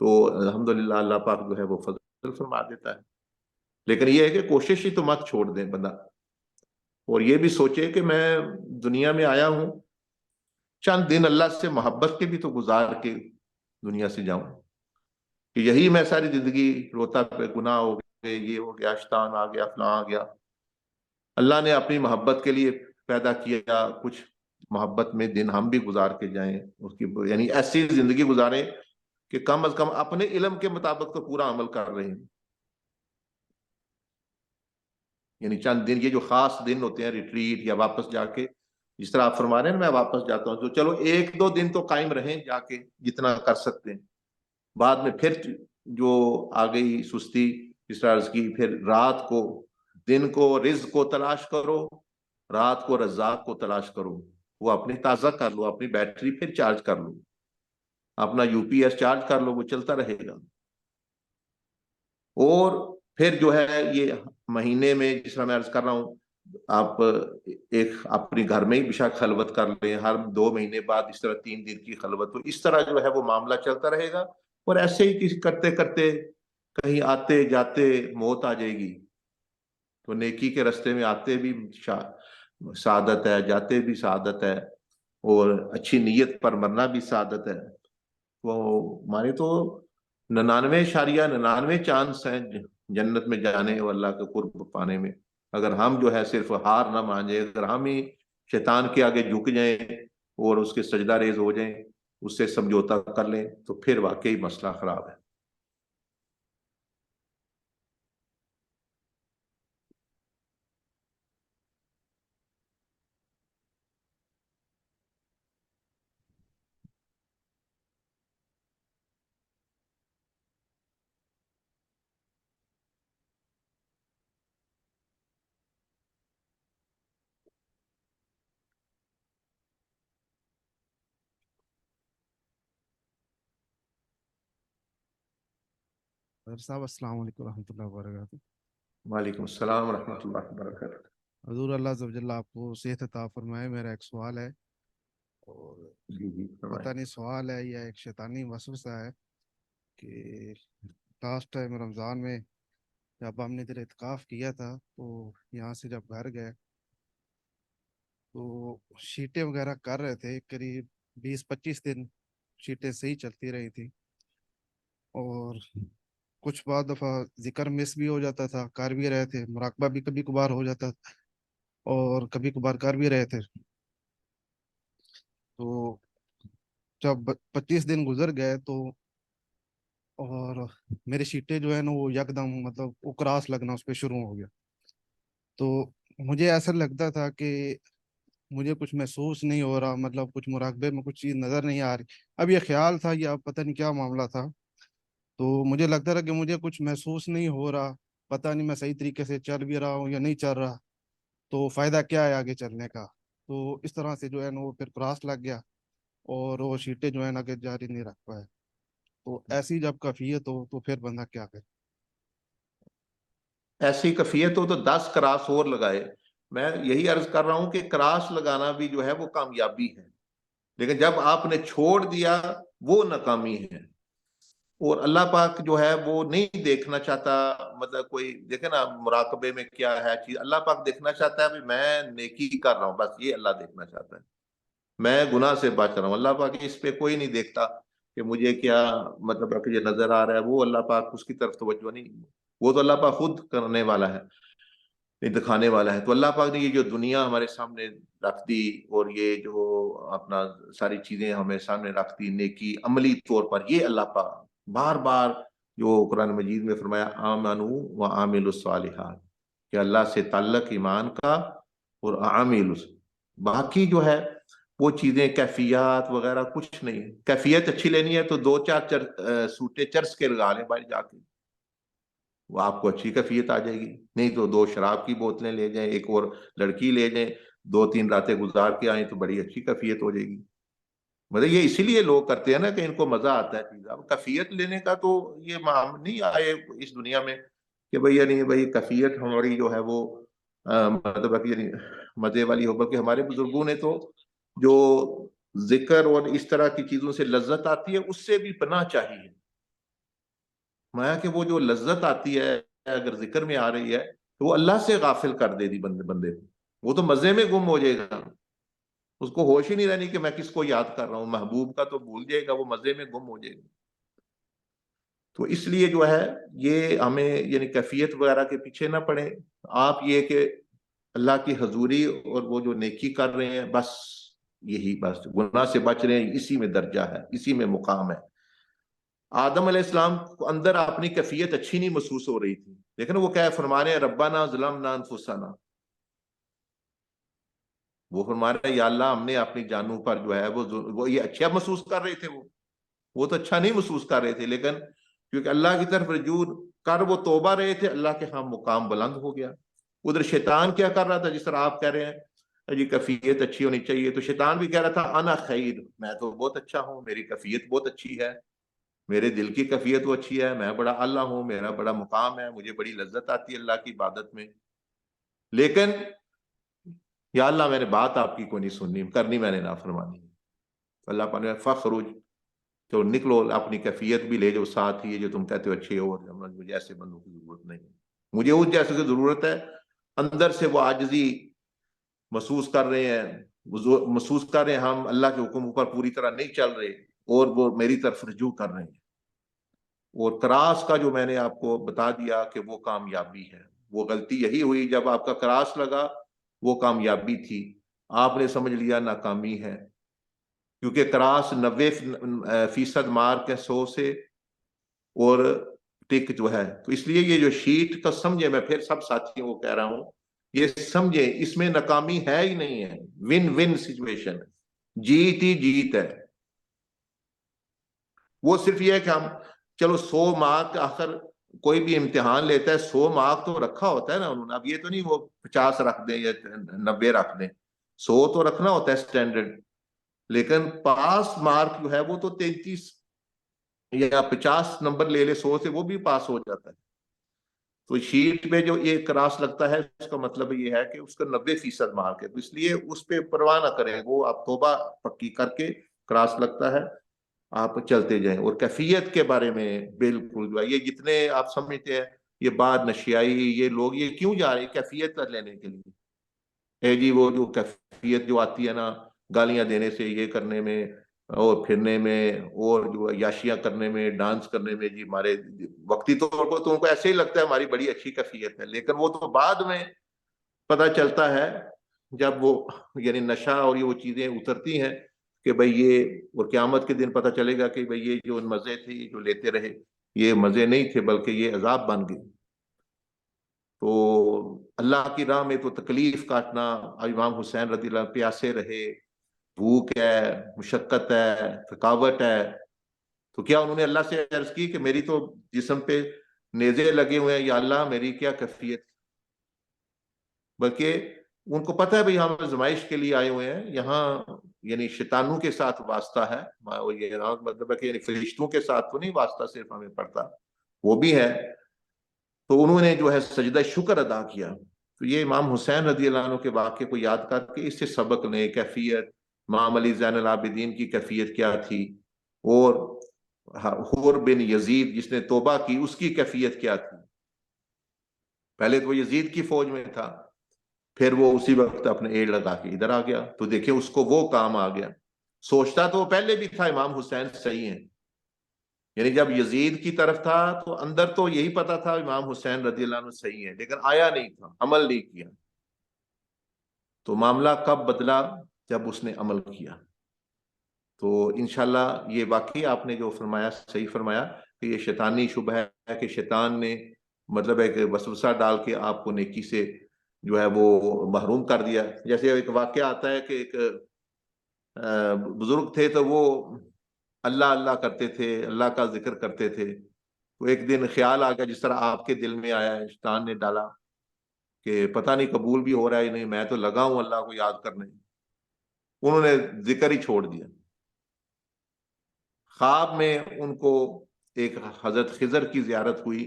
تو الحمدللہ اللہ پاک جو ہے وہ فضل فرما دیتا ہے. لیکن یہ ہے کہ کوشش ہی تو مت چھوڑ دیں بندہ, اور یہ بھی سوچے کہ میں دنیا میں آیا ہوں چند دن اللہ سے محبت کے بھی تو گزار کے دنیا سے جاؤں, کہ یہی میں ساری زندگی روتا پہ گناہ ہو گئے, یہ ہو گیا, شیطان آ گیا, فلاں آ گیا. اللہ نے اپنی محبت کے لیے پیدا کیا, کچھ محبت میں دن ہم بھی گزار کے جائیں, اس کی یعنی ایسی زندگی گزاریں کہ کم از کم اپنے علم کے مطابق تو پورا عمل کر رہے ہیں. یعنی چند دن, یہ جو خاص دن ہوتے ہیں ریٹریٹ یا واپس جا کے, جس طرح آپ فرما رہے ہیں نا میں واپس جاتا ہوں, تو چلو ایک دو دن تو قائم رہیں جا کے جتنا کر سکتے ہیں. بعد میں پھر جو آ گئی سستی, جس طرح عرض کی, پھر رات کو, دن کو رزق کو تلاش کرو, رات کو رزاق کو تلاش کرو. وہ اپنی تازہ کر لو, اپنی بیٹری پھر چارج کر لو, اپنا یو پی ایس چارج کر لو, وہ چلتا رہے گا. اور پھر جو ہے یہ مہینے میں, جس طرح میں عرض کر رہا ہوں, آپ ایک اپنی گھر میں ہی بشک خلوت کر لیں, ہر 2 مہینے بعد اس طرح 3 دن کی خلوت, تو اس طرح جو ہے وہ معاملہ چلتا رہے گا. اور ایسے ہی کرتے کرتے کہیں آتے جاتے موت آ جائے گی, تو نیکی کے رستے میں آتے بھی سعادت ہے, جاتے بھی سعادت ہے, اور اچھی نیت پر مرنا بھی سعادت ہے. وہ ہمارے تو 99.99 چانس ہیں جنت میں جانے اور اللہ کے قرب پانے میں. اگر ہم جو ہے صرف ہار نہ مان جائیں, اگر ہم ہی شیطان کے آگے جھک جائیں اور اس کے سجدہ ریز ہو جائیں, اس سے سمجھوتا کر لیں, تو پھر واقعی مسئلہ خراب ہے. صاحب السلام علیکم ورحمۃ اللہ وبرکاتہ. وعلیکم السلام ورحمۃ اللہ وبرکاتہ. حضور اللہ عز و جل آپ کو صحت عطا فرمائے. میرا ایک سوال ہے, اور جی پتہ نہیں سوال ہے یا ایک شیطانی وسوسہ ہے, کہ لاسٹ ٹائم رمضان میں جب ہم نے ادھر اعتکاف کیا تھا, تو یہاں سے جب گھر گئے تو شیٹیں وغیرہ کر رہے تھے, قریب 20-25 دن شیٹیں صحیح چلتی رہی تھی, اور کچھ بعد دفعہ ذکر مس بھی ہو جاتا تھا, کر بھی رہے تھے, مراقبہ بھی کبھی کبھار ہو جاتا تھا, اور کبھی کبھار کر بھی رہے تھے. تو جب 25 دن گزر گئے تو, اور میری شیٹیں جو ہے نا وہ یکدم مطلب اکراس لگنا اس پہ شروع ہو گیا. تو مجھے ایسا لگتا تھا کہ مجھے کچھ محسوس نہیں ہو رہا, مطلب کچھ مراقبے میں کچھ چیز نظر نہیں آ رہی. اب یہ خیال تھا یا پتہ نہیں کیا معاملہ تھا, تو مجھے لگتا رہا کہ مجھے کچھ محسوس نہیں ہو رہا, پتہ نہیں میں صحیح طریقے سے چل بھی رہا ہوں یا نہیں چل رہا, تو فائدہ کیا ہے آگے چلنے کا. تو اس طرح سے جو ہے نا وہ پھر کراس لگ گیا, اور وہ شیٹیں جو ہے نا کہ جاری نہیں رکھ پائے. تو ایسی جب کیفیت ہو تو پھر بندہ کیا کرے؟ ایسی کیفیت ہو تو 10 کراس اور لگائے. میں یہی عرض کر رہا ہوں کہ کراس لگانا بھی جو ہے وہ کامیابی ہے, لیکن جب آپ نے چھوڑ دیا وہ ناکامی ہے. اور اللہ پاک جو ہے وہ نہیں دیکھنا چاہتا, مطلب کوئی دیکھے نا مراقبے میں کیا ہے چیز, اللہ پاک دیکھنا چاہتا ہے میں نیکی کر رہا ہوں, بس یہ اللہ دیکھنا چاہتا ہے, میں گناہ سے بچ رہا ہوں. اللہ پاک اس پہ کوئی نہیں دیکھتا کہ مجھے کیا مطلب کہ یہ نظر آ رہا ہے, وہ اللہ پاک اس کی طرف توجہ نہیں, وہ تو اللہ پاک خود کرنے والا ہے, دکھانے والا ہے. تو اللہ پاک نے یہ جو دنیا ہمارے سامنے رکھ دی, اور یہ جو اپنا ساری چیزیں ہمیں سامنے رکھ دی نیکی عملی طور پر, یہ اللہ پاک بار بار جو قرآن مجید میں فرمایا آمنو و عاملوا الصالحات, کہ اللہ سے تعلق ایمان کا اور عامل, باقی جو ہے وہ چیزیں کیفیات وغیرہ کچھ نہیں. کیفیت اچھی لینی ہے تو 2-4 سوٹے چرس کے لگا لیں باہر جا کے, وہ آپ کو اچھی کیفیت آ جائے گی. نہیں تو 2 شراب کی بوتلیں لے جائیں, ایک اور لڑکی لے جائیں, 2-3 راتیں گزار کے آئیں تو بڑی اچھی کیفیت ہو جائے گی. مطلب یہ اسی لیے لوگ کرتے ہیں نا کہ ان کو مزہ آتا ہے چیز. اب کیفیت لینے کا تو یہ نہیں آئے اس دنیا میں کہ بھئی یعنی بھئی کیفیت ہماری جو ہے وہ مطلب یعنی مزے والی ہو, بلکہ ہمارے بزرگوں نے تو جو ذکر اور اس طرح کی چیزوں سے لذت آتی ہے اس سے بھی پناہ چاہیے. فرمایا کہ وہ جو لذت آتی ہے اگر ذکر میں آ رہی ہے تو وہ اللہ سے غافل کر دے دی بندے کو، وہ تو مزے میں گم ہو جائے گا، اس کو ہوش ہی نہیں رہنی کہ میں کس کو یاد کر رہا ہوں، محبوب کا تو بھول جائے گا، وہ مزے میں گم ہو جائے گا۔ تو اس لیے جو ہے یہ ہمیں یعنی کیفیت وغیرہ کے پیچھے نہ پڑیں، آپ یہ کہ اللہ کی حضوری اور وہ جو نیکی کر رہے ہیں بس یہی، بس گناہ سے بچ رہے ہیں، اسی میں درجہ ہے، اسی میں مقام ہے۔ آدم علیہ السلام کو اندر اپنی کیفیت اچھی نہیں محسوس ہو رہی تھی، لیکن وہ کیا فرما رہے ہیں، ربنا ظلمنا انفسنا، وہ فرما رہے ہیں یا اللہ ہم نے اپنی جانوں پر جو ہے وہ یہ اچھا محسوس کر رہے تھے، وہ تو اچھا نہیں محسوس کر رہے تھے، لیکن کیونکہ اللہ کی طرف رجوع کر وہ توبہ رہے تھے، اللہ کے ہاں مقام بلند ہو گیا۔ ادھر شیطان کیا کر رہا تھا، جس طرح آپ کہہ رہے ہیں جی کیفیت اچھی ہونی چاہیے، تو شیطان بھی کہہ رہا تھا انا خیر، میں تو بہت اچھا ہوں، میری کیفیت بہت اچھی ہے، میرے دل کی کیفیت وہ اچھی ہے، میں بڑا اعلیٰ ہوں، میرا بڑا مقام ہے، مجھے بڑی لذت آتی ہے اللہ کی عبادت میں، لیکن یا اللہ میں نے بات آپ کی کوئی نہیں سننی، کرنی میں نے نافرمانی۔ اللہ پاک نے فخرج، تو نکلو، اپنی کیفیت بھی لے جو ساتھ ہی، جو تم کہتے ہو اچھے ہو، مجھے ایسے بندوں کی ضرورت نہیں ہے، مجھے اس جیسے کی ضرورت ہے۔ اندر سے وہ عاجزی محسوس کر رہے ہیں، محسوس کر رہے ہیں ہم اللہ کے حکم پر پوری طرح نہیں چل رہے، اور وہ میری طرف رجوع کر رہے ہیں۔ اور کراس کا جو میں نے آپ کو بتا دیا کہ وہ کامیابی ہے، وہ غلطی یہی ہوئی جب آپ کا کراس لگا، وہ کامیابی تھی، آپ نے سمجھ لیا ناکامی ہے، کیونکہ کراس 90% مارک ہے 100 سے، اور ٹک جو ہے، تو اس لیے یہ جو شیٹ کا سمجھے، میں پھر سب ساتھیوں کو کہہ رہا ہوں یہ سمجھے، اس میں ناکامی ہے ہی نہیں ہے، ون ون سچویشن، جیت ہی جیت ہے۔ وہ صرف یہ ہے کہ ہم چلو 100 مارک، آخر کوئی بھی امتحان لیتا ہے 100 مارک تو رکھا ہوتا ہے نا انہوں نے، اب یہ تو نہیں وہ 50 رکھ دیں یا 90 رکھ دیں، 100 تو رکھنا ہوتا ہے اسٹینڈرڈ، لیکن پاس مارک جو ہے وہ تو 33 یا 50 نمبر لے لے 100 سے، وہ بھی پاس ہو جاتا ہے۔ تو شیٹ پہ جو یہ کراس لگتا ہے اس کا مطلب یہ ہے کہ اس کا 90% مارک ہے، تو اس لیے اس پہ پرواہ نہ کریں، وہ آپ توبہ پکی کر کے کراس لگتا ہے آپ چلتے جائیں۔ اور کیفیت کے بارے میں بالکل جو ہے یہ جتنے آپ سمجھتے ہیں یہ بعد نشیائی، یہ لوگ یہ کیوں جا رہے ہیں کیفیت لینے کے لیے، اے جی وہ جو کیفیت جو آتی ہے نا گالیاں دینے سے، یہ کرنے میں اور پھرنے میں اور جو یاشیاں کرنے میں، ڈانس کرنے میں، جی ہمارے وقتی طور پر تو ان کو ایسے ہی لگتا ہے ہماری بڑی اچھی کیفیت ہے، لیکن وہ تو بعد میں پتہ چلتا ہے جب وہ یعنی نشہ اور یہ وہ چیزیں اترتی ہیں کہ بھئی یہ، اور قیامت کے دن پتہ چلے گا کہ بھئی یہ جو مزے تھے جو لیتے رہے یہ مزے نہیں تھے بلکہ یہ عذاب بن گئے۔ تو اللہ کی راہ میں تو تکلیف کاٹنا، امام حسین رضی اللہ عنہ پیاسے رہے، بھوک ہے، مشقت ہے، تھکاوٹ ہے، تو کیا انہوں نے اللہ سے عرض کی کہ میری تو جسم پہ نیزے لگے ہوئے ہیں یا اللہ میری کیا کیفیت، بلکہ ان کو پتہ ہے بھئی ہم آزمائش کے لیے آئے ہوئے ہیں یہاں، یعنی شیطانوں کے ساتھ واسطہ ہے، یہ مطلب ہے کہ یعنی فرشتوں کے ساتھ تو نہیں واسطہ صرف ہمیں پڑتا، وہ بھی ہے۔ تو انہوں نے جو ہے سجدہ شکر ادا کیا، تو یہ امام حسین رضی اللہ عنہ کے واقعے کو یاد کر کے اس سے سبق لیں، کیفیت امام علی زین العابدین کی کیفیت کیا تھی، اور حور بن یزید جس نے توبہ کی اس کی کیفیت کیا تھی، پہلے تو وہ یزید کی فوج میں تھا، پھر وہ اسی وقت اپنے ایڑ لگا کے ادھر آ گیا، تو دیکھیں اس کو وہ کام آ گیا، سوچتا تو وہ پہلے بھی تھا امام حسین صحیح ہیں، یعنی جب یزید کی طرف تھا تو اندر تو یہی پتا تھا امام حسین رضی اللہ عنہ صحیح ہے، لیکن آیا نہیں تھا، عمل نہیں کیا، تو معاملہ کب بدلا، جب اس نے عمل کیا۔ تو انشاءاللہ یہ واقعی آپ نے جو فرمایا صحیح فرمایا کہ یہ شیطانی شبہ ہے کہ شیطان نے مطلب ہے کہ وسوسہ ڈال کے آپ کو نیکی سے جو ہے وہ محروم کر دیا۔ جیسے ایک واقعہ آتا ہے کہ ایک بزرگ تھے تو وہ اللہ اللہ کرتے تھے، اللہ کا ذکر کرتے تھے، تو ایک دن خیال آ گیا جس طرح آپ کے دل میں آیا ہے، شیطان نے ڈالا کہ پتہ نہیں قبول بھی ہو رہا ہے نہیں، میں تو لگا ہوں اللہ کو یاد کرنے، انہوں نے ذکر ہی چھوڑ دیا۔ خواب میں ان کو ایک حضرت خضر کی زیارت ہوئی،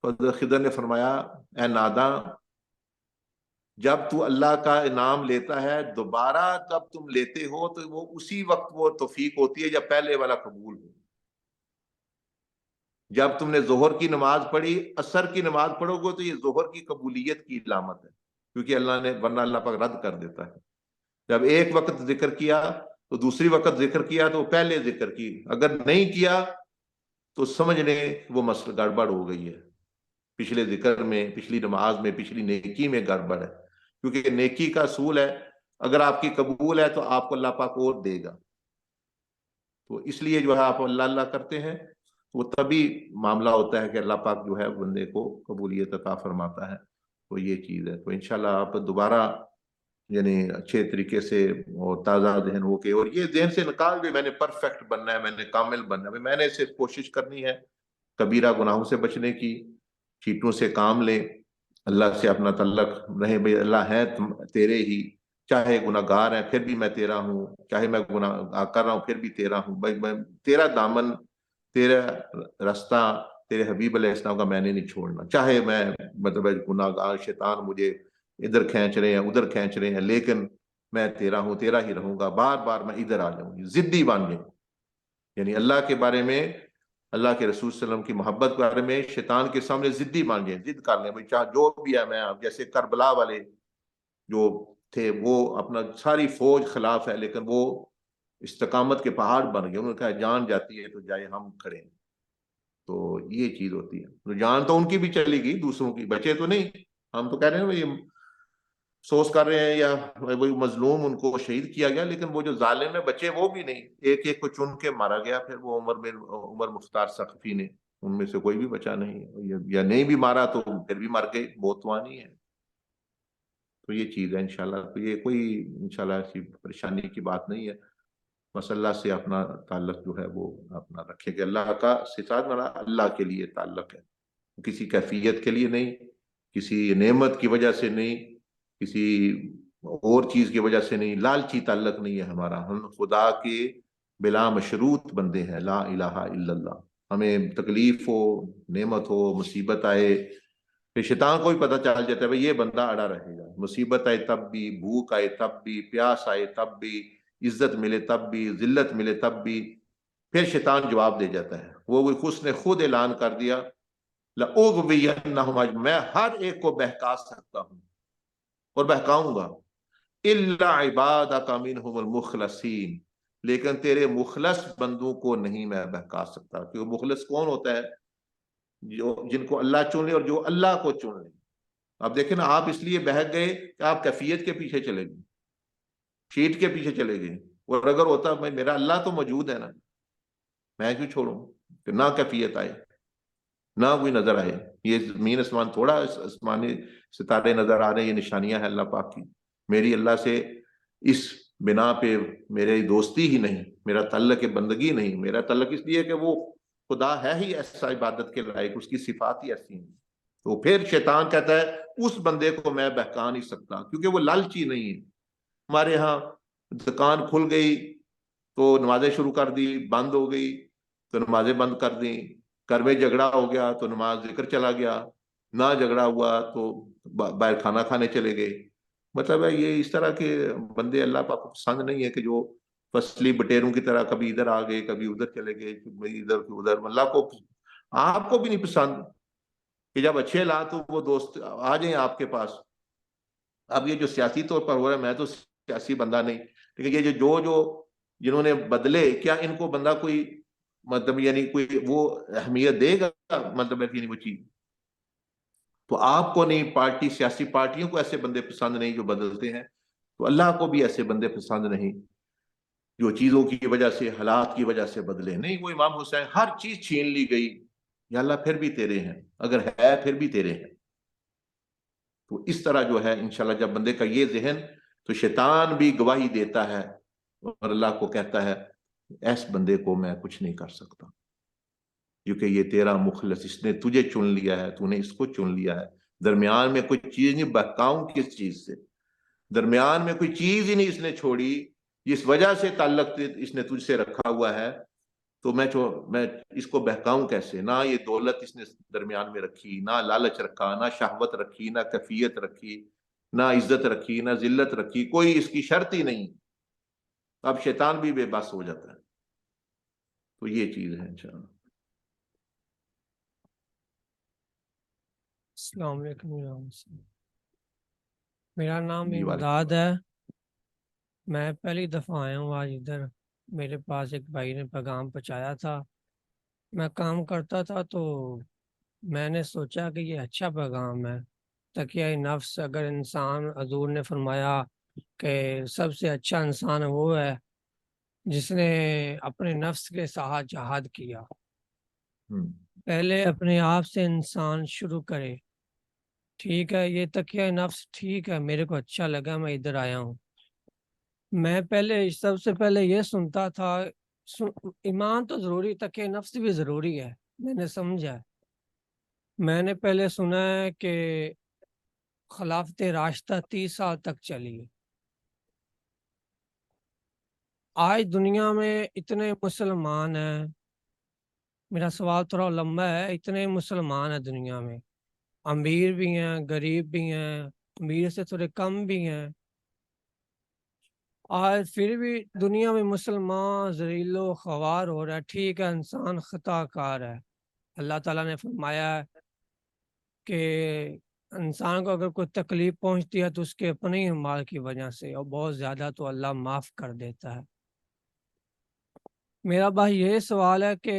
حضرت خضر نے فرمایا اے ناداں، جب تو اللہ کا انعام لیتا ہے دوبارہ جب تم لیتے ہو تو وہ اسی وقت وہ توفیق ہوتی ہے جب پہلے والا قبول ہو، جب تم نے ظہر کی نماز پڑھی عصر کی نماز پڑھو گے تو یہ ظہر کی قبولیت کی علامت ہے، کیونکہ اللہ نے، ورنہ اللہ پاک رد کر دیتا ہے۔ جب ایک وقت ذکر کیا تو دوسری وقت ذکر کیا تو پہلے ذکر کی، اگر نہیں کیا تو سمجھ لیں وہ مسئلہ گڑبڑ ہو گئی ہے، پچھلے ذکر میں، پچھلی نماز میں، پچھلی نیکی میں گڑبڑ ہے، کیونکہ نیکی کا اصول ہے اگر آپ کی قبول ہے تو آپ کو اللہ پاک اور دے گا، تو اس لیے جو ہے آپ اللہ اللہ کرتے ہیں وہ تبھی معاملہ ہوتا ہے کہ اللہ پاک جو ہے بندے کو قبولیت عطا فرماتا ہے۔ تو یہ چیز ہے، تو انشاءاللہ آپ دوبارہ یعنی اچھے طریقے سے اور تازہ ذہن ہو کے، اور یہ ذہن سے نکال بھی میں نے پرفیکٹ بننا ہے، میں نے کامل بننا ہے، میں نے صرف کوشش کرنی ہے کبیرہ گناہوں سے بچنے کی، چیٹوں سے کام لیں، اللہ سے اپنا تعلق رہے، بھئی اللہ ہے تیرے ہی، چاہے گناہ گار ہیں پھر بھی میں تیرا ہوں، چاہے میں گناہ کر رہا ہوں پھر بھی تیرا ہوں، بھائی میں تیرا دامن، تیرا رستہ، تیرے حبیب علیہ السلام کا میں نے نہیں چھوڑنا، چاہے میں مطلب گناہ گار، شیطان مجھے ادھر کھینچ رہے ہیں ادھر کھینچ رہے ہیں، لیکن میں تیرا ہوں، تیرا ہی رہوں گا، بار بار میں ادھر آ جاؤں، ضدی بن جاؤں، یعنی اللہ کے بارے میں، اللہ کے رسول صلی اللہ علیہ وسلم کی محبت کے بارے میں شیطان کے سامنے ضدی مان جائیں، ضد کر لیں، بھائی چاہے جو بھی ہے میں، جیسے کربلا والے جو تھے وہ اپنا ساری فوج خلاف ہے لیکن وہ استقامت کے پہاڑ بن گئے، انہوں نے کہا جان جاتی ہے تو جائے ہم کھڑے ہیں، تو یہ چیز ہوتی ہے، جان تو ان کی بھی چلی گئی، دوسروں کی بچے تو نہیں، ہم تو کہہ رہے ہیں بھائی افسوس کر رہے ہیں یا وہی مظلوم ان کو شہید کیا گیا، لیکن وہ جو ظالم ہے بچے وہ بھی نہیں، ایک ایک کو چن کے مارا گیا، پھر وہ عمر مختار ثقفی نے، ان میں سے کوئی بھی بچا نہیں، یا نہیں بھی مارا تو پھر بھی مر گئے، بوتوانی ہے، تو یہ چیز ہے انشاءاللہ، تو یہ کوئی انشاءاللہ ایسی پریشانی کی بات نہیں ہے، بس اللہ سے اپنا تعلق جو ہے وہ اپنا رکھے کہ اللہ کا ساتھ والا اللہ کے لیے تعلق ہے، کسی کیفیت کے لیے نہیں، کسی نعمت کی وجہ سے نہیں، کسی اور چیز کی وجہ سے نہیں، لالچی تعلق نہیں ہے ہمارا، ہم خدا کے بلا مشروط بندے ہیں، لا الہ الا اللہ، ہمیں تکلیف ہو، نعمت ہو، مصیبت آئے، پھر شیطان کو بھی پتہ چل جاتا ہے بھئی یہ بندہ اڑا رہے گا، مصیبت آئے تب بھی، بھوک آئے تب بھی، پیاس آئے تب بھی، عزت ملے تب بھی، ذلت ملے تب بھی، پھر شیطان جواب دے جاتا ہے، وہ اس نے خود اعلان کر دیا لَأُغْوِيَنَّهُمْ، میں ہر ایک کو بہکا سکتا ہوں اور بہکاؤں گا، إِلَّا عِبَادَكَ مِنْهُمُ الْمُخْلَصِينَ، لیکن تیرے مخلص بندوں کو نہیں میں بہکا سکتا، کیونکہ مخلص کون ہوتا ہے؟ جن کو اللہ چن لے اور جو اللہ کو چن لے۔ اب دیکھیں نا، آپ اس لیے بہک گئے کہ آپ کیفیت کے پیچھے چلے گئے، شیٹ کے پیچھے چلے گئے، اور اگر ہوتا میں میرا اللہ تو موجود ہے نا، میں کیوں چھوڑوں کہ نہ کیفیت آئے نہ کوئی نظر آئے، یہ زمین اسمان تھوڑا آسمانی ستارے نظر آ رہے ہیں، یہ نشانیاں ہیں اللہ پاک کی، میری اللہ سے اس بنا پہ میری دوستی ہی نہیں، میرا تعلق بندگی نہیں، میرا تعلق اس لیے کہ وہ خدا ہے ہی ایسا عبادت کے لائق، اس کی صفات ہی ایسی ہیں، تو پھر شیطان کہتا ہے اس بندے کو میں بہکا نہیں سکتا، کیونکہ وہ لالچی نہیں ہے۔ ہمارے ہاں دکان کھل گئی تو نمازیں شروع کر دی، بند ہو گئی تو نمازیں بند کر دیں، گھر میں جھگڑا ہو گیا تو نماز ذکر چلا گیا، نہ جھگڑا ہوا تو باہر کھانا کھانے چلے گئے، مطلب ہے یہ اس طرح کے بندے اللہ پاک کو پسند نہیں ہے کہ جو فصلی بٹیروں کی طرح کبھی ادھر آ گئے کبھی ادھر چلے گئے، ادھر ادھر، اللہ کو، آپ کو بھی نہیں پسند کہ جب اچھے حالات تو وہ دوست آ جائیں آپ کے پاس۔ اب یہ جو سیاسی طور پر ہو رہا ہے، میں تو سیاسی بندہ نہیں، لیکن یہ جو جنہوں نے بدلے، کیا ان کو بندہ کوئی مطلب یعنی کوئی وہ اہمیت دے گا، مطلب یعنی وہ چیز، تو آپ کو نہیں، پارٹی سیاسی پارٹیوں کو ایسے بندے پسند نہیں جو بدلتے ہیں، تو اللہ کو بھی ایسے بندے پسند نہیں جو چیزوں کی وجہ سے، حالات کی وجہ سے بدلے نہیں۔ وہ امام حسین ہر چیز چھین لی گئی، یا اللہ پھر بھی تیرے ہیں، اگر ہے پھر بھی تیرے ہیں، تو اس طرح جو ہے انشاءاللہ جب بندے کا یہ ذہن، تو شیطان بھی گواہی دیتا ہے اور اللہ کو کہتا ہے ایس بندے کو میں کچھ نہیں کر سکتا، کیونکہ یہ تیرا مخلص، اس نے تجھے چن لیا ہے، تو نے اس کو چن لیا ہے، درمیان میں کوئی چیز نہیں، بہکاؤں کس چیز سے، درمیان میں کوئی چیز ہی نہیں اس نے چھوڑی جس وجہ سے تعلق اس نے تجھ سے رکھا ہوا ہے، تو میں اس کو بہکاؤں کیسے؟ نہ یہ دولت اس نے درمیان میں رکھی، نہ لالچ رکھا، نہ شہوت رکھی، نہ کیفیت رکھی، نہ عزت رکھی، نہ ذلت رکھی، کوئی اس کی شرط ہی نہیں، اب شیطان بھی بے بس ہو جاتا ہے، تو یہ چیز ہے انشاءاللہ۔ السلام علیکم ورحمۃ اللہ۔ میرا نام جی وعلیکم امداد ہے، میں پہلی دفعہ آیا ہوں آج ادھر۔ میرے پاس ایک بھائی نے پیغام پہنچایا تھا، میں کام کرتا تھا تو میں نے سوچا کہ یہ اچھا پیغام ہے، تقیہ نفس۔ اگر انسان، حضور نے فرمایا کہ سب سے اچھا انسان وہ ہے جس نے اپنے نفس کے ساتھ جہاد کیا۔ پہلے اپنے آپ سے انسان شروع کرے، ٹھیک ہے؟ یہ تقیہ نفس ٹھیک ہے، میرے کو اچھا لگا، میں ادھر آیا ہوں۔ میں پہلے سب سے پہلے یہ سنتا تھا، ایمان تو ضروری، تقیہ نفس بھی ضروری ہے، میں نے سمجھا۔ میں نے پہلے سنا ہے کہ خلافت راشدہ 30 سال تک چلی۔ آج دنیا میں اتنے مسلمان ہیں، میرا سوال تھوڑا لمبا ہے، اتنے مسلمان ہیں دنیا میں، امیر بھی ہیں، غریب بھی ہیں، امیر سے تھوڑے کم بھی ہیں، آج پھر بھی دنیا میں مسلمان ذلیل و خوار ہو رہا ہے۔ ٹھیک ہے، انسان خطا کار ہے، اللہ تعالیٰ نے فرمایا ہے کہ انسان کو اگر کوئی تکلیف پہنچتی ہے تو اس کے اپنے ہی اعمال کی وجہ سے، اور بہت زیادہ تو اللہ معاف کر دیتا ہے۔ میرا بھائی یہ سوال ہے کہ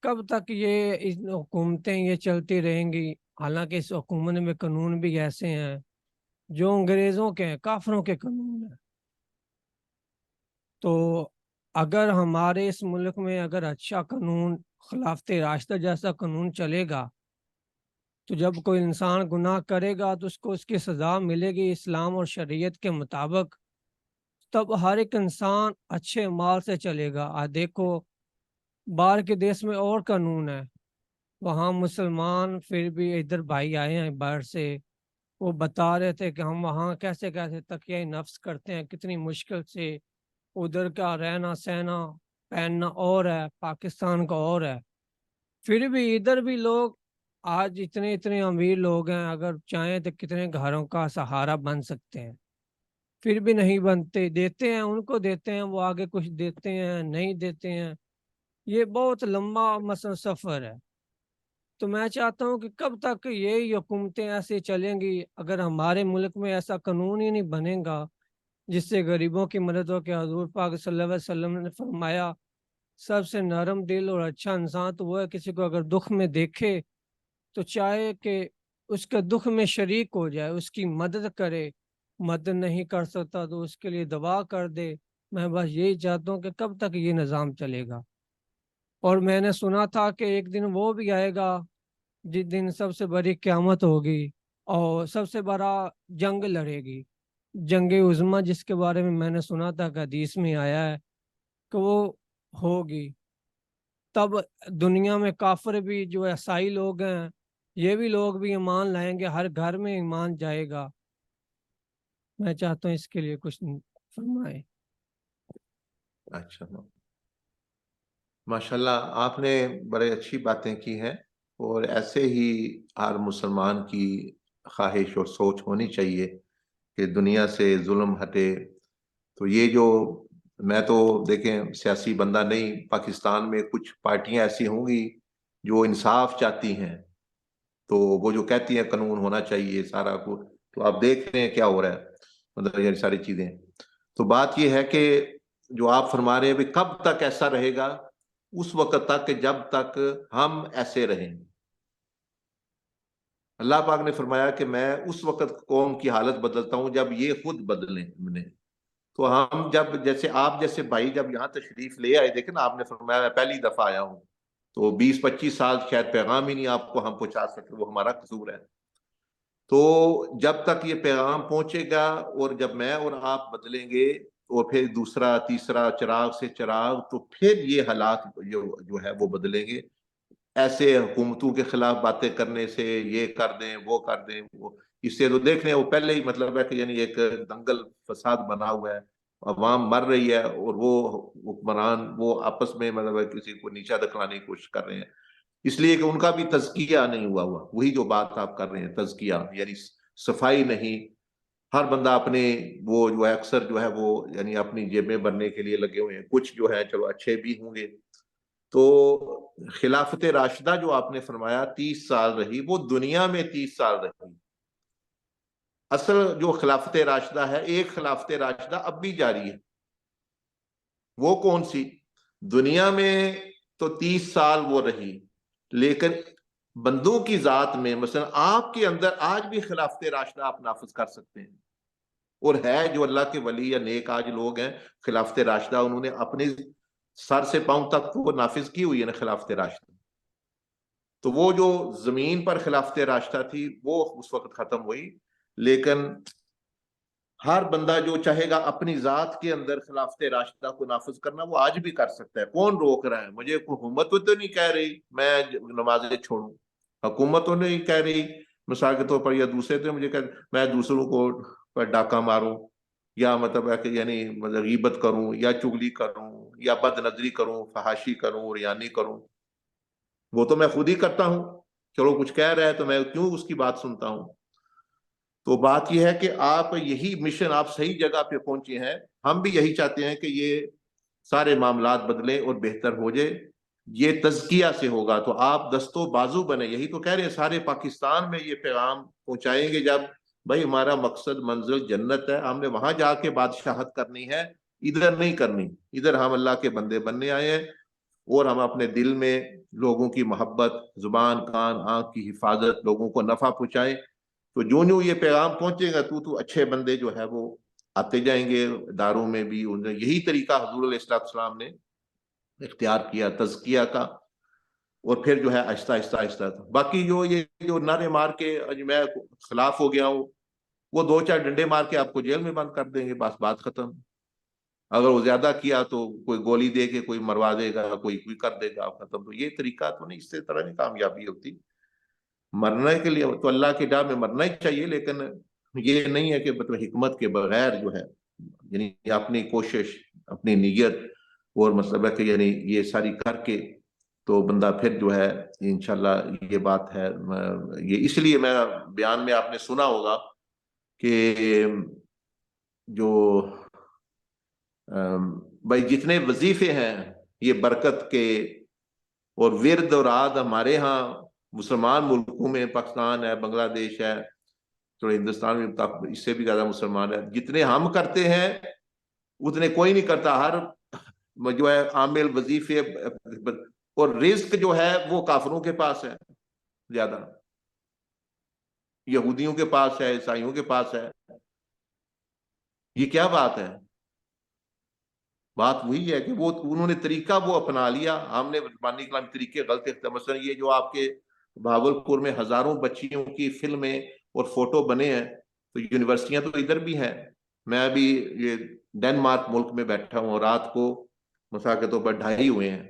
کب تک یہ حکومتیں یہ چلتی رہیں گی؟ حالانکہ اس حکومت میں قانون بھی ایسے ہیں جو انگریزوں کے ہیں، کافروں کے قانون ہیں۔ تو اگر ہمارے اس ملک میں اگر اچھا قانون، خلافت راشدہ جیسا قانون چلے گا تو جب کوئی انسان گناہ کرے گا تو اس کو اس کی سزا ملے گی اسلام اور شریعت کے مطابق، تب ہر ایک انسان اچھے مال سے چلے گا۔ دیکھو باہر کے دیش میں اور قانون ہے، وہاں مسلمان پھر بھی ادھر بھائی آئے ہیں باہر سے، وہ بتا رہے تھے کہ ہم وہاں کیسے کیسے تقیہ نفس کرتے ہیں، کتنی مشکل سے، ادھر کا رہنا سہنا پہننا اور ہے، پاکستان کا اور ہے، پھر بھی ادھر بھی لوگ آج اتنے امیر لوگ ہیں، اگر چاہیں تو کتنے گھروں کا سہارا بن سکتے ہیں، پھر بھی نہیں بنتے۔ دیتے ہیں ان کو، دیتے ہیں وہ آگے کچھ دیتے ہیں، نہیں دیتے ہیں، یہ بہت لمبا مثلا سفر ہے۔ تو میں چاہتا ہوں کہ کب تک یہ حکومتیں ایسے چلیں گی؟ اگر ہمارے ملک میں ایسا قانون ہی نہیں بنے گا جس سے غریبوں کی مدد ہو، کہ حضور پاک صلی اللہ علیہ وسلم نے فرمایا سب سے نرم دل اور اچھا انسان تو وہ ہے کسی کو اگر دکھ میں دیکھے تو چاہے کہ اس کے دکھ میں شریک ہو جائے، اس کی مدد کرے، مدد نہیں کر سکتا تو اس کے لیے دعا کر دے۔ میں بس یہی چاہتا ہوں کہ کب تک یہ نظام چلے گا؟ اور میں نے سنا تھا کہ ایک دن وہ بھی آئے گا جس دن سب سے بڑی قیامت ہوگی اور سب سے بڑا جنگ لڑے گی، جنگ عظمیٰ، جس کے بارے میں نے سنا تھا کہ حدیث میں آیا ہے کہ وہ ہوگی۔ تب دنیا میں کافر بھی، جو عیسائی لوگ ہیں، یہ بھی لوگ بھی ایمان لائیں گے، ہر گھر میں ایمان جائے گا۔ میں چاہتا ہوں اس کے لیے کچھ فرمائے۔ اچھا، ماشاءاللہ آپ نے بڑے اچھی باتیں کی ہیں، اور ایسے ہی ہر مسلمان کی خواہش اور سوچ ہونی چاہیے کہ دنیا سے ظلم ہٹے۔ تو یہ جو، میں تو دیکھیں سیاسی بندہ نہیں، پاکستان میں کچھ پارٹیاں ایسی ہوں گی جو انصاف چاہتی ہیں، تو وہ جو کہتی ہیں قانون ہونا چاہیے سارا کچھ، تو آپ دیکھ رہے ہیں کیا ہو رہا ہے، مطلب یہ ساری چیزیں۔ تو بات یہ ہے کہ جو آپ فرما رہے ہیں بھی کب تک ایسا رہے گا؟ اس وقت تک کہ جب تک ہم ایسے رہیں۔ اللہ پاک نے فرمایا کہ میں اس وقت قوم کی حالت بدلتا ہوں جب یہ خود بدلیں۔ تو ہم جب، جیسے آپ جیسے بھائی جب یہاں تشریف لے آئے، دیکھیں نا، آپ نے فرمایا میں پہلی دفعہ آیا ہوں، تو 20-25 سال شاید پیغام ہی نہیں آپ کو ہم پہنچا سکے، وہ ہمارا قصور ہے۔ تو جب تک یہ پیغام پہنچے گا اور جب میں اور آپ بدلیں گے، اور پھر دوسرا تیسرا چراغ سے چراغ، تو پھر یہ حالات جو ہے وہ بدلیں گے۔ ایسے حکومتوں کے خلاف باتیں کرنے سے، یہ کر دیں وہ کر دیں، وہ اس سے تو دیکھ لیں، وہ پہلے ہی مطلب ہے کہ یعنی ایک دنگل فساد بنا ہوا ہے، عوام مر رہی ہے، اور وہ حکمران وہ آپس میں مطلب ہے کسی کو نیچا دکھلانے کی کوشش کر رہے ہیں، اس لیے کہ ان کا بھی تزکیہ نہیں ہوا۔ وہی جو بات آپ کر رہے ہیں، تزکیہ یعنی صفائی نہیں، ہر بندہ اپنے وہ جو ہے اکثر جو ہے وہ یعنی اپنی جیبیں بھرنے کے لیے لگے ہوئے ہیں۔ کچھ جو ہے چلو اچھے بھی ہوں گے، تو خلافت راشدہ جو آپ نے فرمایا 30 سال رہی، وہ دنیا میں 30 سال رہی. اصل جو خلافت راشدہ ہے، ایک خلافت راشدہ اب بھی جاری ہے. وہ کون سی؟ دنیا میں تو 30 سال وہ رہی، لیکن بندوں کی ذات میں مثلا آپ کے اندر آج بھی خلافت راشدہ آپ نافذ کر سکتے ہیں. اور ہے جو اللہ کے ولی یا نیک آج لوگ ہیں، خلافت راشدہ انہوں نے اپنے سر سے پاؤں تک وہ نافذ کی ہوئی ہے نا خلافت راشدہ. تو وہ جو زمین پر خلافت راشدہ تھی وہ اس وقت ختم ہوئی، لیکن ہر بندہ جو چاہے گا اپنی ذات کے اندر خلافت راشدہ کو نافذ کرنا، وہ آج بھی کر سکتا ہے. کون روک رہا ہے؟ مجھے حکومت تو نہیں کہہ رہی میں نمازیں چھوڑوں، حکومت تو نہیں کہہ رہی مثال کے طور پر، یا دوسرے تو مجھے میں دوسروں کو پر ڈاکہ ماروں، یا مطلب ہے کہ یعنی غیبت کروں، یا چغلی کروں، یا بد نظری کروں، فحاشی کروں، ریانی کروں. وہ تو میں خود ہی کرتا ہوں. چلو کچھ کہہ رہا ہے تو میں کیوں اس کی بات سنتا ہوں؟ تو بات یہ ہے کہ آپ یہی مشن، آپ صحیح جگہ پہ پہنچے ہیں. ہم بھی یہی چاہتے ہیں کہ یہ سارے معاملات بدلیں اور بہتر ہو جائے. یہ تزکیہ سے ہوگا تو آپ دست و بازو بنے. یہی تو کہہ رہے ہیں سارے پاکستان میں یہ پیغام پہنچائیں گے جب بھائی ہمارا مقصد منزل جنت ہے، ہم نے وہاں جا کے بادشاہت کرنی ہے، ادھر نہیں کرنی. ادھر ہم اللہ کے بندے بننے آئے ہیں، اور ہم اپنے دل میں لوگوں کی محبت، زبان کان آنکھ کی حفاظت، لوگوں کو نفع پہنچائیں. تو جو یہ پیغام پہنچے گا تو اچھے بندے جو ہے وہ آتے جائیں گے اداروں میں بھی. یہی طریقہ حضور علیہ السلام نے اختیار کیا تزکیہ کا، اور پھر جو ہے آہستہ آہستہ آہستہ. باقی جو نعرے مار کے میں خلاف ہو گیا ہوں، وہ 2-4 ڈنڈے مار کے آپ کو جیل میں بند کر دیں گے، بس بات ختم. اگر وہ زیادہ کیا تو کوئی گولی دے کے کوئی مروا دے گا، کوئی کر دے گا، ختم. تو یہ طریقہ تو نہیں، اس سے طرح نہیں کامیابی ہوتی. مرنے کے لیے تو اللہ کے ڈر میں مرنا ہی چاہیے، لیکن یہ نہیں ہے کہ مطلب حکمت کے بغیر جو ہے، یعنی اپنی کوشش، اپنی نیت، اور مطلب ہے کہ یعنی یہ ساری کر کے تو بندہ پھر جو ہے انشاءاللہ یہ بات ہے. یہ اس لیے میں بیان میں آپ نے سنا ہوگا کہ جو بھائی جتنے وظیفے ہیں یہ برکت کے اور ورد اور عاد ہمارے ہاں مسلمان ملکوں میں، پاکستان ہے، بنگلہ دیش ہے، تھوڑے ہندوستان میں اس سے بھی زیادہ مسلمان ہے، جتنے ہم کرتے ہیں اتنے کوئی نہیں کرتا. ہر جو ہے عامل وظیفے اور رزق جو ہے وہ کافروں کے پاس ہے زیادہ، یہودیوں کے پاس ہے، عیسائیوں کے پاس ہے. یہ کیا بات ہے؟ بات وہی ہے کہ وہ انہوں نے طریقہ وہ اپنا لیا، ہم نے ربانی کلام طریقے غلط اختیار. مثلا یہ جو آپ کے بھاولپور میں ہزاروں بچیوں کی فلمیں اور فوٹو بنے ہیں، تو یونیورسٹیاں تو ادھر بھی ہیں. میں ابھی یہ ڈنمارک ملک میں بیٹھا ہوں، اور رات کو مثال کے طور پر 2:30 ہوئے ہیں،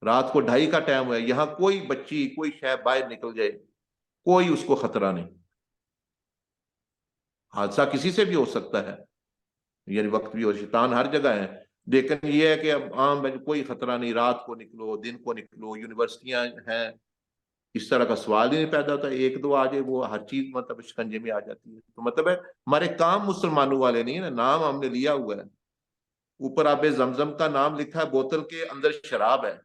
رات کو 2:30 کا ٹائم ہوا ہے. یہاں کوئی بچی کوئی شاید باہر نکل جائے، کوئی اس کو خطرہ نہیں. حادثہ کسی سے بھی ہو سکتا ہے، یعنی وقت بھی، اور شیطان ہر جگہ ہے. لیکن یہ ہے کہ اب عام کوئی خطرہ نہیں، رات کو نکلو، دن کو نکلو، یونیورسٹیاں ہیں، اس طرح کا سوال ہی نہیں پیدا ہوتا. 1-2 آ جائے وہ ہر چیز مطلب شکنجے میں آ جاتی ہے. تو مطلب ہے ہمارے کام مسلمانوں والے نہیں ہے نا، نام ہم نے لیا ہوا ہے، اوپر آب زمزم کا نام لکھا ہے، بوتل کے اندر شراب ہے.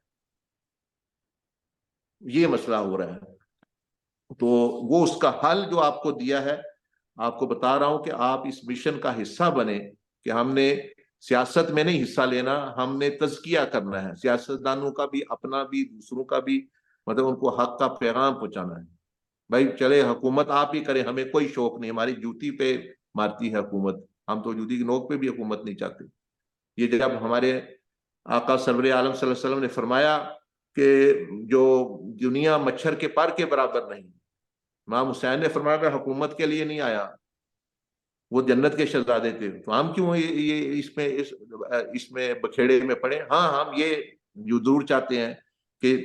یہ مسئلہ ہو رہا ہے. تو وہ اس کا حل جو آپ کو دیا ہے، آپ کو بتا رہا ہوں کہ آپ اس مشن کا حصہ بنے، کہ ہم نے سیاست میں نہیں حصہ لینا، ہم نے تزکیہ کرنا ہے سیاستدانوں کا بھی، اپنا بھی، دوسروں کا بھی، مطلب ان کو حق کا پیغام پہنچانا ہے. بھائی چلے حکومت آپ ہی کریں، ہمیں کوئی شوق نہیں، ہماری جوتی پہ مارتی ہے حکومت، ہم تو جوتی کی نوک پہ بھی حکومت نہیں چاہتے. یہ جب ہمارے آقا سرور عالم صلی اللہ علیہ وسلم نے فرمایا کہ جو دنیا مچھر کے پر کے برابر نہیں، امام حسین نے فرمایا کہ حکومت کے لیے نہیں آیا، وہ جنت کے شہزادے تھے، تو ہم کیوں یہ اس میں بکھیڑے میں پڑے؟ ہاں ہم یہ ضرور چاہتے ہیں کہ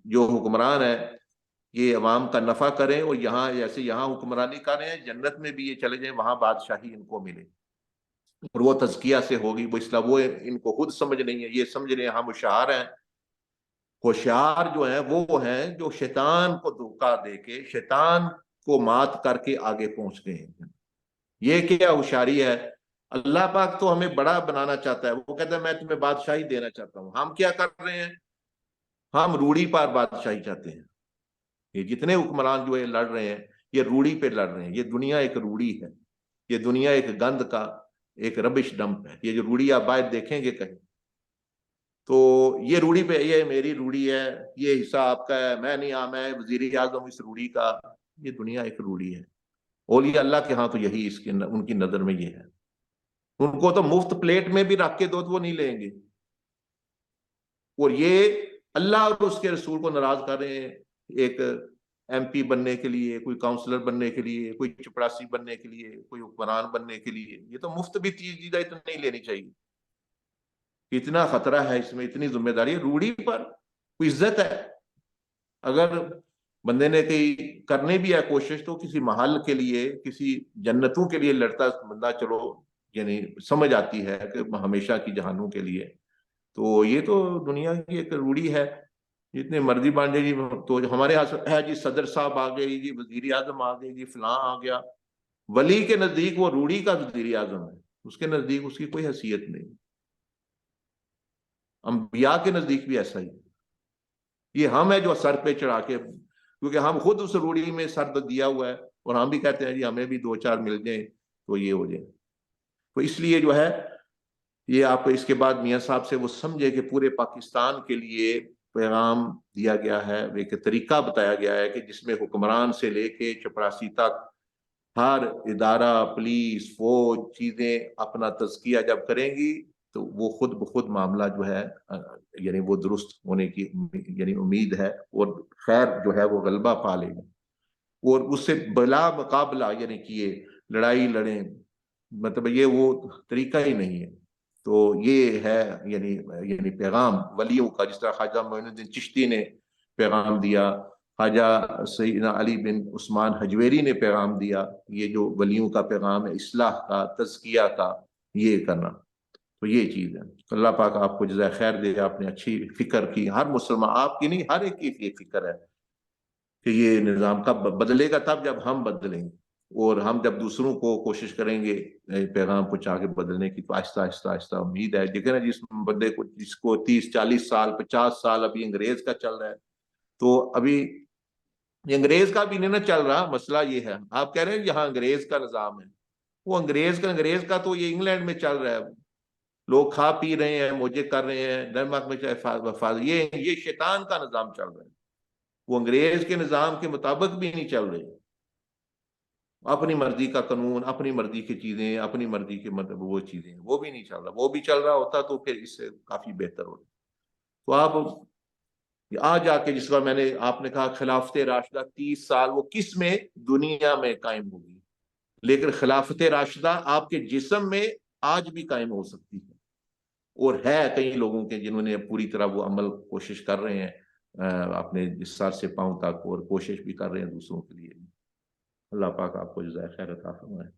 جو حکمران ہے یہ عوام کا نفع کریں، اور یہاں جیسے یہاں حکمرانی کر رہے ہیں جنت میں بھی یہ چلے جائیں، وہاں بادشاہی ان کو ملے، اور وہ تزکیہ سے ہوگی. وہ اسلام، وہ ان کو خود سمجھ نہیں ہے، یہ سمجھ رہے ہیں ہم ہوشیار ہیں. ہوشیار جو ہیں وہ ہیں جو شیطان کو دھوکہ دے کے، شیطان کو مات کر کے آگے پہنچ گئے ہیں. یہ کیا ہوشیاری ہے؟ اللہ پاک تو ہمیں بڑا بنانا چاہتا ہے، وہ کہتا ہے میں تمہیں بادشاہی دینا چاہتا ہوں. ہم کیا کر رہے ہیں؟ ہم روڑی پر بادشاہی چاہتے ہیں. یہ جتنے حکمران جو ہے لڑ رہے ہیں یہ روڑی پہ لڑ رہے ہیں. یہ دنیا ایک روڑی ہے, یہ دنیا ایک گند کا ایک ربش ڈمپ ہے. یہ جو روڑی آپ باہر دیکھیں گے کہیں تو یہ روڑی پہ, یہ میری روڑی ہے, یہ حصہ آپ کا ہے, میں نہیں, میں وزیر اعظم اس روڑی کا. یہ دنیا ایک روڑی ہے. اولیاء اللہ کے ہاں تو یہی ان کی نظر میں یہ ہے. ان کو تو مفت پلیٹ میں بھی رکھ کے دو تو وہ نہیں لیں گے. اور یہ اللہ اور اس کے رسول کو ناراض کر رہے ہیں. ایک ایم پی بننے کے لیے, کوئی کاؤنسلر بننے کے لیے, کوئی چپڑاسی بننے کے لیے, کوئی حکمران بننے کے لیے. یہ تو مفت بھی چیز اتنا نہیں لینی چاہیے. اتنا خطرہ ہے اس میں, اتنی ذمہ داری ہے. روڑی پر کوئی عزت ہے. اگر بندے نے کہیں کرنے بھی ہے کوشش تو کسی محل کے لیے, کسی جنتوں کے لیے لڑتا بندہ چلو یعنی سمجھ آتی ہے کہ ہمیشہ کی جہانوں کے لیے. تو یہ تو دنیا کی ایک روڑی ہے. جتنے مرضی بانڈے جی, تو ہمارے یہاں ہے جی صدر صاحب آ گئے جی, وزیر اعظم آ گئے جی, فلاں آ گیا. ولی کے نزدیک وہ روڑی کا وزیر اعظم ہے, اس کے نزدیک اس کی کوئی حیثیت نہیں. انبیاء کے نزدیک بھی ایسا ہی. یہ ہم ہے جو سر پہ چڑھا کے, کیونکہ ہم خود اس روڑی میں سر دیا ہوا ہے, اور ہم بھی کہتے ہیں جی ہمیں بھی 2-4 مل جائیں تو یہ ہو جائے. تو اس لیے جو ہے یہ آپ اس کے بعد میاں صاحب سے وہ سمجھے کہ پورے پاکستان کے لیے پیغام دیا گیا ہے, ایک طریقہ بتایا گیا ہے کہ جس میں حکمران سے لے کے چپراسی تک ہر ادارہ, پولیس, فوج, چیزیں اپنا تزکیہ جب کریں گی تو وہ خود بخود معاملہ جو ہے یعنی وہ درست ہونے کی یعنی امید ہے, اور خیر جو ہے وہ غلبہ پا لے گا. اور اس سے بلا مقابلہ یعنی کہ یہ لڑائی لڑیں, مطلب یہ وہ طریقہ ہی نہیں ہے. تو یہ ہے یعنی پیغام ولیوں کا, جس طرح خواجہ معین الدین چشتی نے پیغام دیا, خواجہ سیدنا علی بن عثمان حجویری نے پیغام دیا. یہ جو ولیوں کا پیغام ہے اصلاح کا, تزکیہ کا, یہ کرنا, تو یہ چیز ہے. اللہ پاک آپ کو جزائے خیر دے. آپ نے اچھی فکر کی, ہر مسلمان, آپ کی نہیں ہر ایک کی یہ فکر ہے کہ یہ نظام کب بدلے گا, تب جب ہم بدلیں گے. اور ہم جب دوسروں کو کوشش کریں گے پیغام پہنچا کے بدلنے کی, تو آہستہ آہستہ آہستہ امید ہے. دیکھیں نا جس بندے کو, جس کو 30-40 سال 50 سال ابھی انگریز کا چل رہا ہے, تو ابھی انگریز کا بھی نہیں نہ چل رہا. مسئلہ یہ ہے, آپ کہہ رہے ہیں یہاں انگریز کا نظام ہے, وہ انگریز کا تو یہ انگلینڈ میں چل رہا ہے. لوگ کھا پی رہے ہیں, موجے کر رہے ہیں, ڈنمارک میں چاہے یہ شیطان کا نظام چل رہا ہے. وہ انگریز کے نظام کے مطابق بھی نہیں چل رہے. اپنی مرضی کا قانون, اپنی مرضی کی چیزیں, اپنی مرضی کے مطلب وہ چیزیں, وہ بھی نہیں چل رہا. وہ بھی چل رہا ہوتا تو پھر اس سے کافی بہتر ہوتا. تو آپ آج آ کے, جس طرح میں نے, آپ نے کہا خلافت راشدہ 30 سال, وہ کس میں دنیا میں قائم ہوگی, لیکن خلافت راشدہ آپ کے جسم میں آج بھی قائم ہو سکتی ہے. اور ہے کئی لوگوں کے جنہوں نے پوری طرح وہ عمل کوشش کر رہے ہیں اپنے اس سر سے پاؤں تک, اور کوشش بھی کر رہے ہیں دوسروں کے لیے. اللہ پاک آپ کو جزائے خیر عطا فرمائے.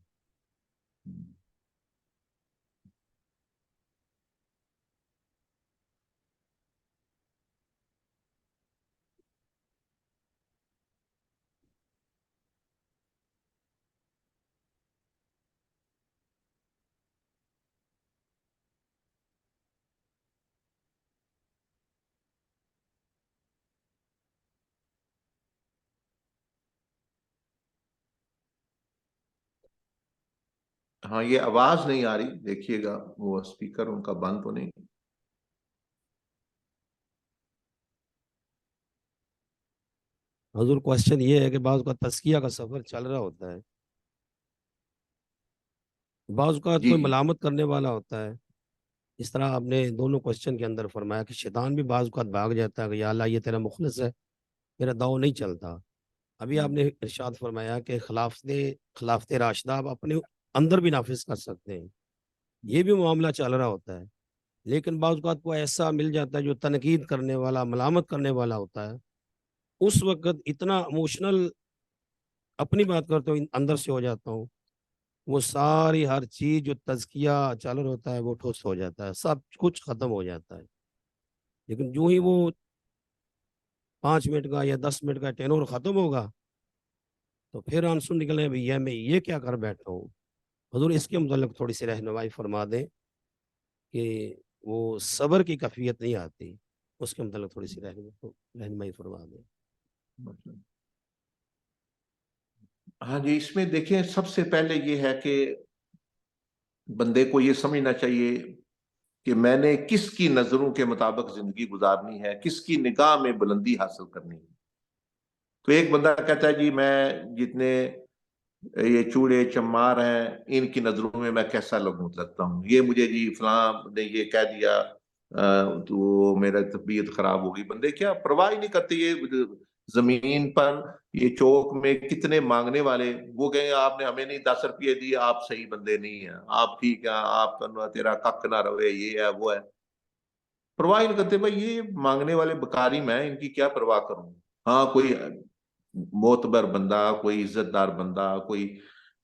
ہاں یہ آواز نہیں آ رہی, دیکھیے گا وہ اسپیکر ان کا بند تو نہیں. حضور کوشچن یہ ہے کہ بعض کا تزکیہ کا سفر چل رہا ہوتا ہے, بعض کا جی کوئی جی ملامت کرنے والا ہوتا ہے. اس طرح آپ نے دونوں کوشچن کے اندر فرمایا کہ شیطان بھی بعض اوقات بھاگ جاتا ہے کہ یا اللہ یہ تیرا مخلص ہے, میرا داؤ نہیں چلتا. ابھی آپ نے ارشاد فرمایا کہ خلافت راشدہ آپ اپنے اندر بھی نافذ کر سکتے ہیں, یہ بھی معاملہ چل رہا ہوتا ہے. لیکن بعض اوقات کو ایسا مل جاتا ہے جو تنقید کرنے والا, ملامت کرنے والا ہوتا ہے, اس وقت اتنا ایموشنل اپنی بات کرتا ہوں, اندر سے ہو جاتا ہوں, وہ ساری ہر چیز جو تزکیہ چل رہا ہوتا ہے وہ ٹھوس ہو جاتا ہے, سب کچھ ختم ہو جاتا ہے. لیکن جو ہی وہ 5 منٹ کا یا 10 منٹ کا ٹینور ختم ہوگا تو پھر آنسو نکلے بھیا میں یہ کیا کر بیٹھا ہوں. حضور اس کے متعلق تھوڑی سی رہنمائی فرما دیں کہ وہ صبر کی کیفیت نہیں آتی, اس کے متعلق تھوڑی سی رہنمائی فرما دیں۔ ہاں جی، اس میں دیکھیں سب سے پہلے یہ ہے کہ بندے کو یہ سمجھنا چاہیے کہ میں نے کس کی نظروں کے مطابق زندگی گزارنی ہے، کس کی نگاہ میں بلندی حاصل کرنی ہے۔ تو ایک بندہ کہتا ہے جی میں جتنے یہ چوڑے چمار ہیں ان کی نظروں میں میں کیسا لگتا ہوں، یہ مجھے جی فلاں نے یہ کہہ دیا تو میرا طبیعت خراب ہوگی۔ بندے کیا پرواہ ہی نہیں کرتے، یہ زمین پر یہ چوک میں کتنے مانگنے والے، وہ کہیں آپ نے ہمیں نہیں 10 روپئے دیے، آپ صحیح بندے نہیں ہیں، آپ ٹھیک ہیں، آپ تیرا کک نہ روے، یہ ہے وہ ہے، پرواہ ہی نہیں کرتے۔ بھائی یہ مانگنے والے بکاری میں ان کی کیا پرواہ کروں۔ ہاں کوئی معتبر بندہ، کوئی عزت دار بندہ، کوئی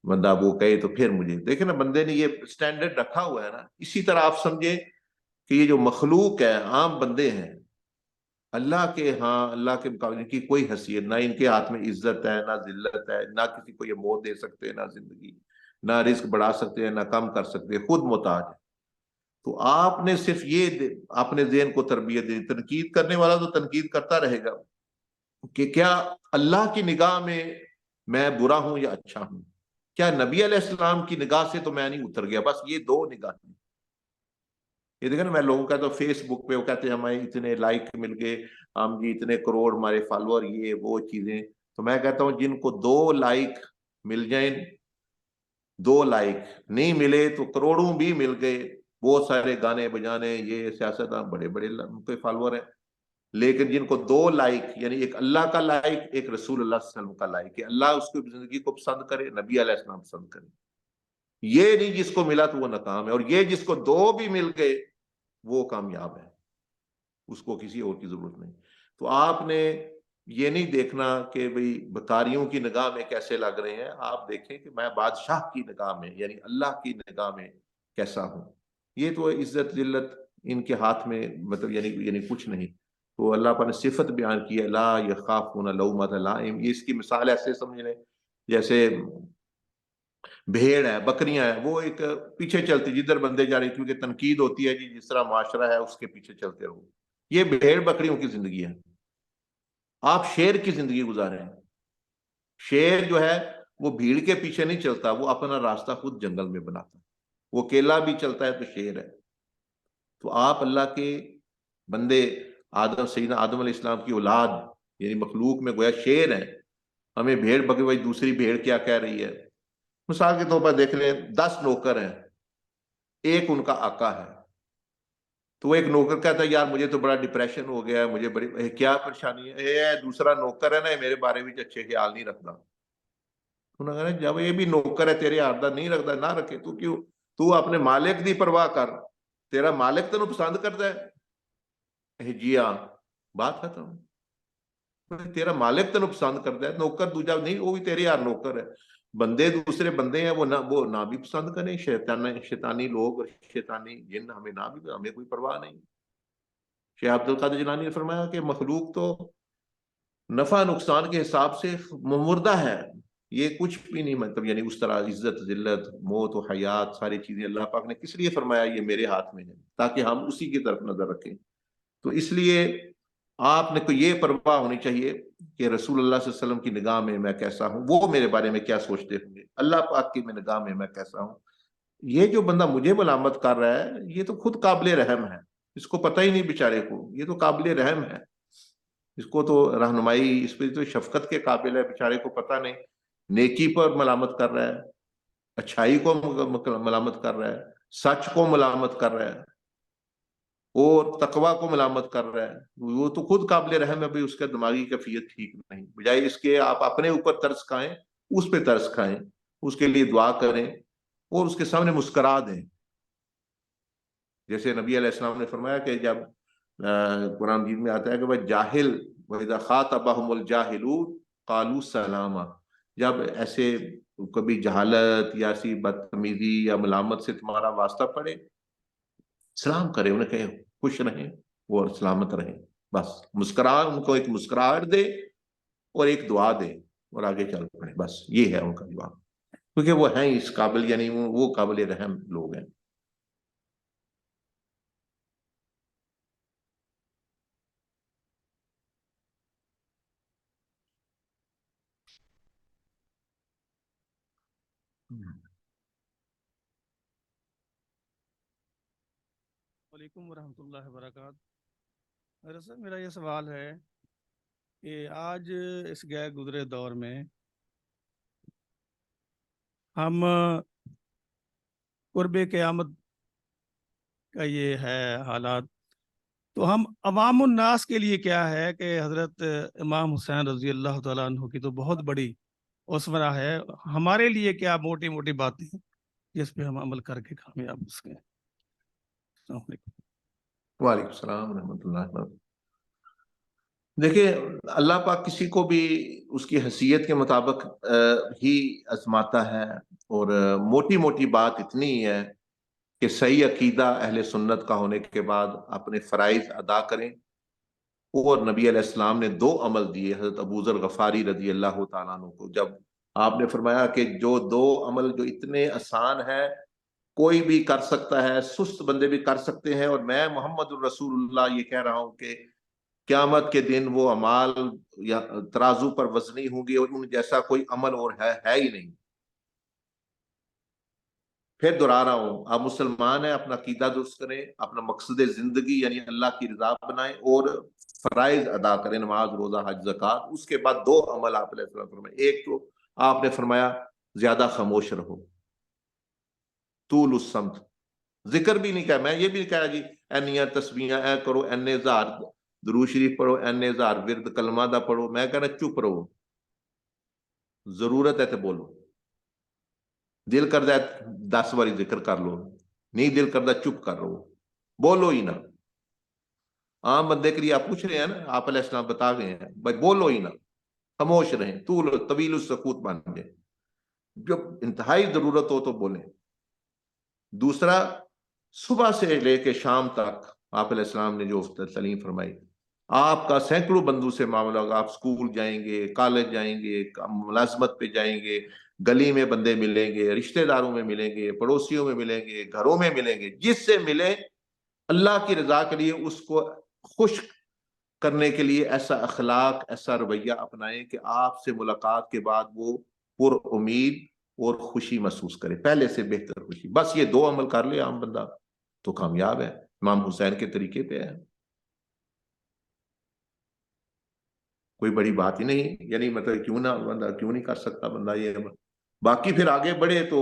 بندہ وہ کہے تو پھر مجھے دیکھیں نا، بندے نے یہ سٹینڈرڈ رکھا ہوا ہے نا۔ اسی طرح آپ سمجھے کہ یہ جو مخلوق ہے، عام بندے ہیں، اللہ کے ہاں اللہ کے مقابلے کی کوئی حیثیت نہ، ان کے ہاتھ میں عزت ہے نہ ذلت ہے، نہ کسی کو یہ موت دے سکتے ہیں، نہ زندگی، نہ رزق بڑھا سکتے ہیں، نہ کم کر سکتے ہیں، خود محتاج ہے۔ تو آپ نے صرف یہ اپنے ذہن کو تربیت دی، تنقید کرنے والا تو تنقید کرتا رہے گا کہ کیا اللہ کی نگاہ میں برا ہوں یا اچھا ہوں، کیا نبی علیہ السلام کی نگاہ سے تو میں نہیں اتر گیا۔ بس یہ دو نگاہیں۔ یہ دیکھیں نا، میں لوگوں کا تو فیس بک پہ وہ کہتے ہیں ہمیں اتنے لائک مل گئے، ہم جی اتنے کروڑ ہمارے فالوور، یہ وہ چیزیں، تو میں کہتا ہوں جن کو 2 لائک مل جائیں، 2 لائک نہیں ملے تو کروڑوں بھی مل گئے، بہت سارے گانے بجانے، یہ سیاستدان بڑے بڑے ان کے فالوور ہیں، لیکن جن کو 2 لائک، یعنی ایک اللہ کا لائک، ایک رسول اللہ صلی اللہ علیہ وسلم کا لائک، کہ اللہ اس کی زندگی کو پسند کرے، نبی علیہ السلام پسند کرے، یہ نہیں جس کو ملا تو وہ ناکام ہے، اور یہ جس کو 2 بھی مل گئے وہ کامیاب ہے، اس کو کسی اور کی ضرورت نہیں۔ تو آپ نے یہ نہیں دیکھنا کہ بھئی بکاریوں کی نگاہ میں کیسے لگ رہے ہیں، آپ دیکھیں کہ میں بادشاہ کی نگاہ میں، یعنی اللہ کی نگاہ میں کیسا ہوں۔ یہ تو عزت ذلت ان کے ہاتھ میں مطلب یعنی کچھ نہیں۔ تو اللہ پاک نے صفت بیان کی ہے، لا یخافون لومۃ لائم، یہ اس کی مثال ایسے سمجھ لیں جیسے بھیڑ ہے، بکریاں ہیں، وہ ایک پیچھے چلتی جدھر بندے جا رہے، کیونکہ تنقید ہوتی ہے جی جس طرح معاشرہ ہے اس کے پیچھے چلتے رہو۔ یہ بھیڑ بکریوں کی زندگی ہے۔ آپ شیر کی زندگی گزارے ہیں۔ شیر جو ہے وہ بھیڑ کے پیچھے نہیں چلتا، وہ اپنا راستہ خود جنگل میں بناتا ہے، وہ اکیلا بھی چلتا ہے تو شیر ہے۔ تو آپ اللہ کے بندے، سیدنا آدم علیہ السلام کی اولاد، یعنی مخلوق میں گویا شیر ہیں، ہمیں بھیڑ بکری، وہی دوسری بھیڑ کیا کہہ رہی ہے۔ مثال کے طور پر دیکھ لیں 10 نوکر ہیں، ایک ان کا آقا ہے، تو ایک نوکر کہتا ہے یار مجھے تو بڑا ڈپریشن ہو گیا ہے، مجھے بڑی کیا پریشانی ہے، دوسرا نوکر ہے نا یہ میرے بارے میں اچھے خیال نہیں رکھتا۔ انہوں نے کہا جب یہ بھی نوکر ہے تیرے آردہ نہیں رکھتا، نہ رکھے تو کیوں، تو اپنے مالک دی پرواہ کر، تیرا مالک تینوں پسند کرتا ہے، جی ہاں، بات ختم۔ تیرا مالک تینوں پسند کرتا ہے، نوکر دوجا نہیں، وہ بھی تیرے یار نوکر ہے۔ بندے دوسرے بندے ہیں، وہ نہ بھی پسند کریں، شیطانی لوگ، شیطانی جن ہمیں نہ بھی، ہمیں کوئی پرواہ نہیں۔ شیخ عبد القادر جیلانی نے فرمایا کہ مخلوق تو نفع نقصان کے حساب سے مردہ ہے، یہ کچھ بھی نہیں، مطلب یعنی اس طرح عزت ذلت موت و حیات ساری چیزیں اللہ پاک نے کس لیے فرمایا یہ میرے ہاتھ میں ہے، تاکہ ہم اسی کی طرف نظر رکھیں۔ تو اس لیے آپ نے کو یہ پرواہ ہونی چاہیے کہ رسول اللہ صلی اللہ علیہ وسلم کی نگاہ میں کیسا ہوں، وہ میرے بارے میں کیا سوچتے ہوں گے، اللہ پاک کی نگاہ میں کیسا ہوں۔ یہ جو بندہ مجھے ملامت کر رہا ہے یہ تو خود قابل رحم ہے، اس کو پتہ ہی نہیں بیچارے کو، یہ تو قابل رحم ہے، اس کو تو رہنمائی، اس پہ تو شفقت کے قابل ہے، بیچارے کو پتہ نہیں، نیکی پر ملامت کر رہا ہے، اچھائی کو ملامت کر رہا ہے، سچ کو ملامت کر رہا ہے، اور تقوی کو ملامت کر رہا ہے، وہ تو خود قابل رحم ہے، بھئی اس کا دماغی کیفیت ٹھیک نہیں، بجائے اس کے آپ اپنے اوپر ترس کھائیں، اس پہ ترس کھائیں، اس کے لیے دعا کریں اور اس کے سامنے مسکرا دیں۔ جیسے نبی علیہ السلام نے فرمایا کہ جب قرآن مجید میں آتا ہے کہ وہ جاہل وَإِذَا خَاطَبَهُمُ الْجَاهِلُونَ قَالُوا سَلَامًا، جب ایسے کبھی جہالت یا ایسی بدتمیزی یا ملامت سے تمہارا واسطہ پڑے، سلام کرے، انہیں کہیں خوش رہیں اور سلامت رہیں، بس ان کو ایک مسکراہٹ دے اور ایک دعا دے اور آگے چل پڑے، بس یہ ہے ان کا جواب، کیونکہ وہ ہیں اس قابل، یعنی وہ قابل رحم لوگ ہیں۔ وعلیکم ورحمۃ اللہ وبرکاتہ۔ دراصل میرا یہ سوال ہے کہ آج اس گئے گزرے دور میں ہم قرب قیامت کا یہ ہے حالات، تو ہم عوام الناس کے لیے کیا ہے کہ حضرت امام حسین رضی اللہ تعالیٰ عنہ کی تو بہت بڑی اسوہ ہے، ہمارے لیے کیا موٹی موٹی باتیں ہیں جس پہ ہم عمل کر کے کامیاب ہو سکیں؟ السلام علیکم۔ وعلیکم السلام ورحمۃ اللہ وبرکاتہ۔ دیکھیں، اللہ پاک کسی کو بھی اس کی حیثیت کے مطابق ہی آزماتا ہے، اور موٹی موٹی بات اتنی ہے کہ صحیح عقیدہ اہل سنت کا ہونے کے بعد اپنے فرائض ادا کریں۔ اور نبی علیہ السلام نے 2 عمل دیے حضرت ابو ذر غفاری رضی اللہ تعالیٰ عنہ کو، جب آپ نے فرمایا کہ جو 2 عمل جو اتنے آسان ہیں کوئی بھی کر سکتا ہے، سست بندے بھی کر سکتے ہیں، اور میں محمد الرسول اللہ یہ کہہ رہا ہوں کہ قیامت کے دن وہ اعمال یا ترازو پر وزنی ہوں گے اور ان جیسا کوئی عمل اور ہے ہی نہیں۔ پھر دہرا رہا ہوں، آپ مسلمان ہیں، اپنا عقیدہ درست کریں، اپنا مقصد زندگی یعنی اللہ کی رضا بنائیں اور فرائض ادا کریں، نماز، روزہ، حج، زکوٰۃ۔ اس کے بعد 2 عمل آپ علیہ السلام فرمائے۔ ایک تو آپ نے فرمایا زیادہ خاموش رہو، طول الصمت، ذکر بھی نہیں کہا، میں یہ بھی نہیں کہا جی اینیاں تسبیحاں اے کرو، این ہزار درود شریف پڑھو، این ہزار ورد کلمہ دا پڑھو، میں کہنا چپ رہو، ضرورت ہے تو بولو، دل کردہ 10 باری ذکر کر لو، نہیں دل کردہ چپ کر رہو، بولو ہی نہ۔ عام بندے کے لیے آپ پوچھ رہے ہیں نا، آپ علیہ السلام بتا گئے ہیں بھائی بولو ہی نہ، خاموش رہیں، طویل السکوت مان جائے، جب انتہائی ضرورت ہو تو بولیں۔ دوسرا، صبح سے لے کے شام تک آپ علیہ السلام نے جو تعلیم فرمائی، آپ کا سینکڑوں بندوں سے معاملہ ہوگا، آپ سکول جائیں گے، کالج جائیں گے، ملازمت پہ جائیں گے، گلی میں بندے ملیں گے، رشتہ داروں میں ملیں گے، پڑوسیوں میں ملیں گے، گھروں میں ملیں گے، جس سے ملے اللہ کی رضا کے لیے اس کو خوش کرنے کے لیے ایسا اخلاق، ایسا رویہ اپنائیں کہ آپ سے ملاقات کے بعد وہ پر امید اور خوشی محسوس کرے، پہلے سے بہتر خوشی۔ بس یہ 2 عمل کر لے عام بندہ تو کامیاب ہے، امام حسین کے طریقے پہ ہے، کوئی بڑی بات ہی نہیں، یعنی مطلب کیوں نہ بندہ، کیوں نہیں کر سکتا بندہ یہ عمل۔ باقی پھر آگے بڑھے تو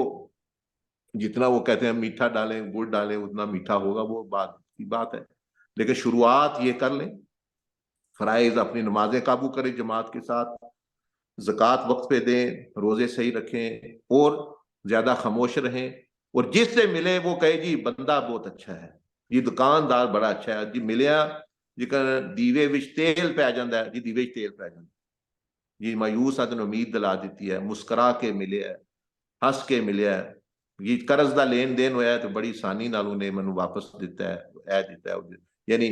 جتنا وہ کہتے ہیں میٹھا ڈالیں گڑ ڈالیں اتنا میٹھا ہوگا، وہ بات کی بات ہے، لیکن شروعات یہ کر لیں، فرائض اپنی نمازیں قابو کریں جماعت کے ساتھ، زکوٰۃ وقت پہ دیں، روزے صحیح رکھیں اور زیادہ خاموش رہیں، اور جس سے ملے وہ کہے جی بندہ بہت اچھا ہے، جی دکاندار بڑا اچھا ہے، جی ملیا جی دیوے وچ تیل پہ جاندہ ہے، جی دیوے وچ تیل پہ جاندہ ہے، جی مایوس آدن امید دلا دیتی ہے، مسکرا کے ملے ہے، ہنس کے ملے ہے، یہ قرض دا لین دین ہویا ہے تو بڑی آسانی نالوں نے منو واپس دیتا ہے، دیتا ہے، یعنی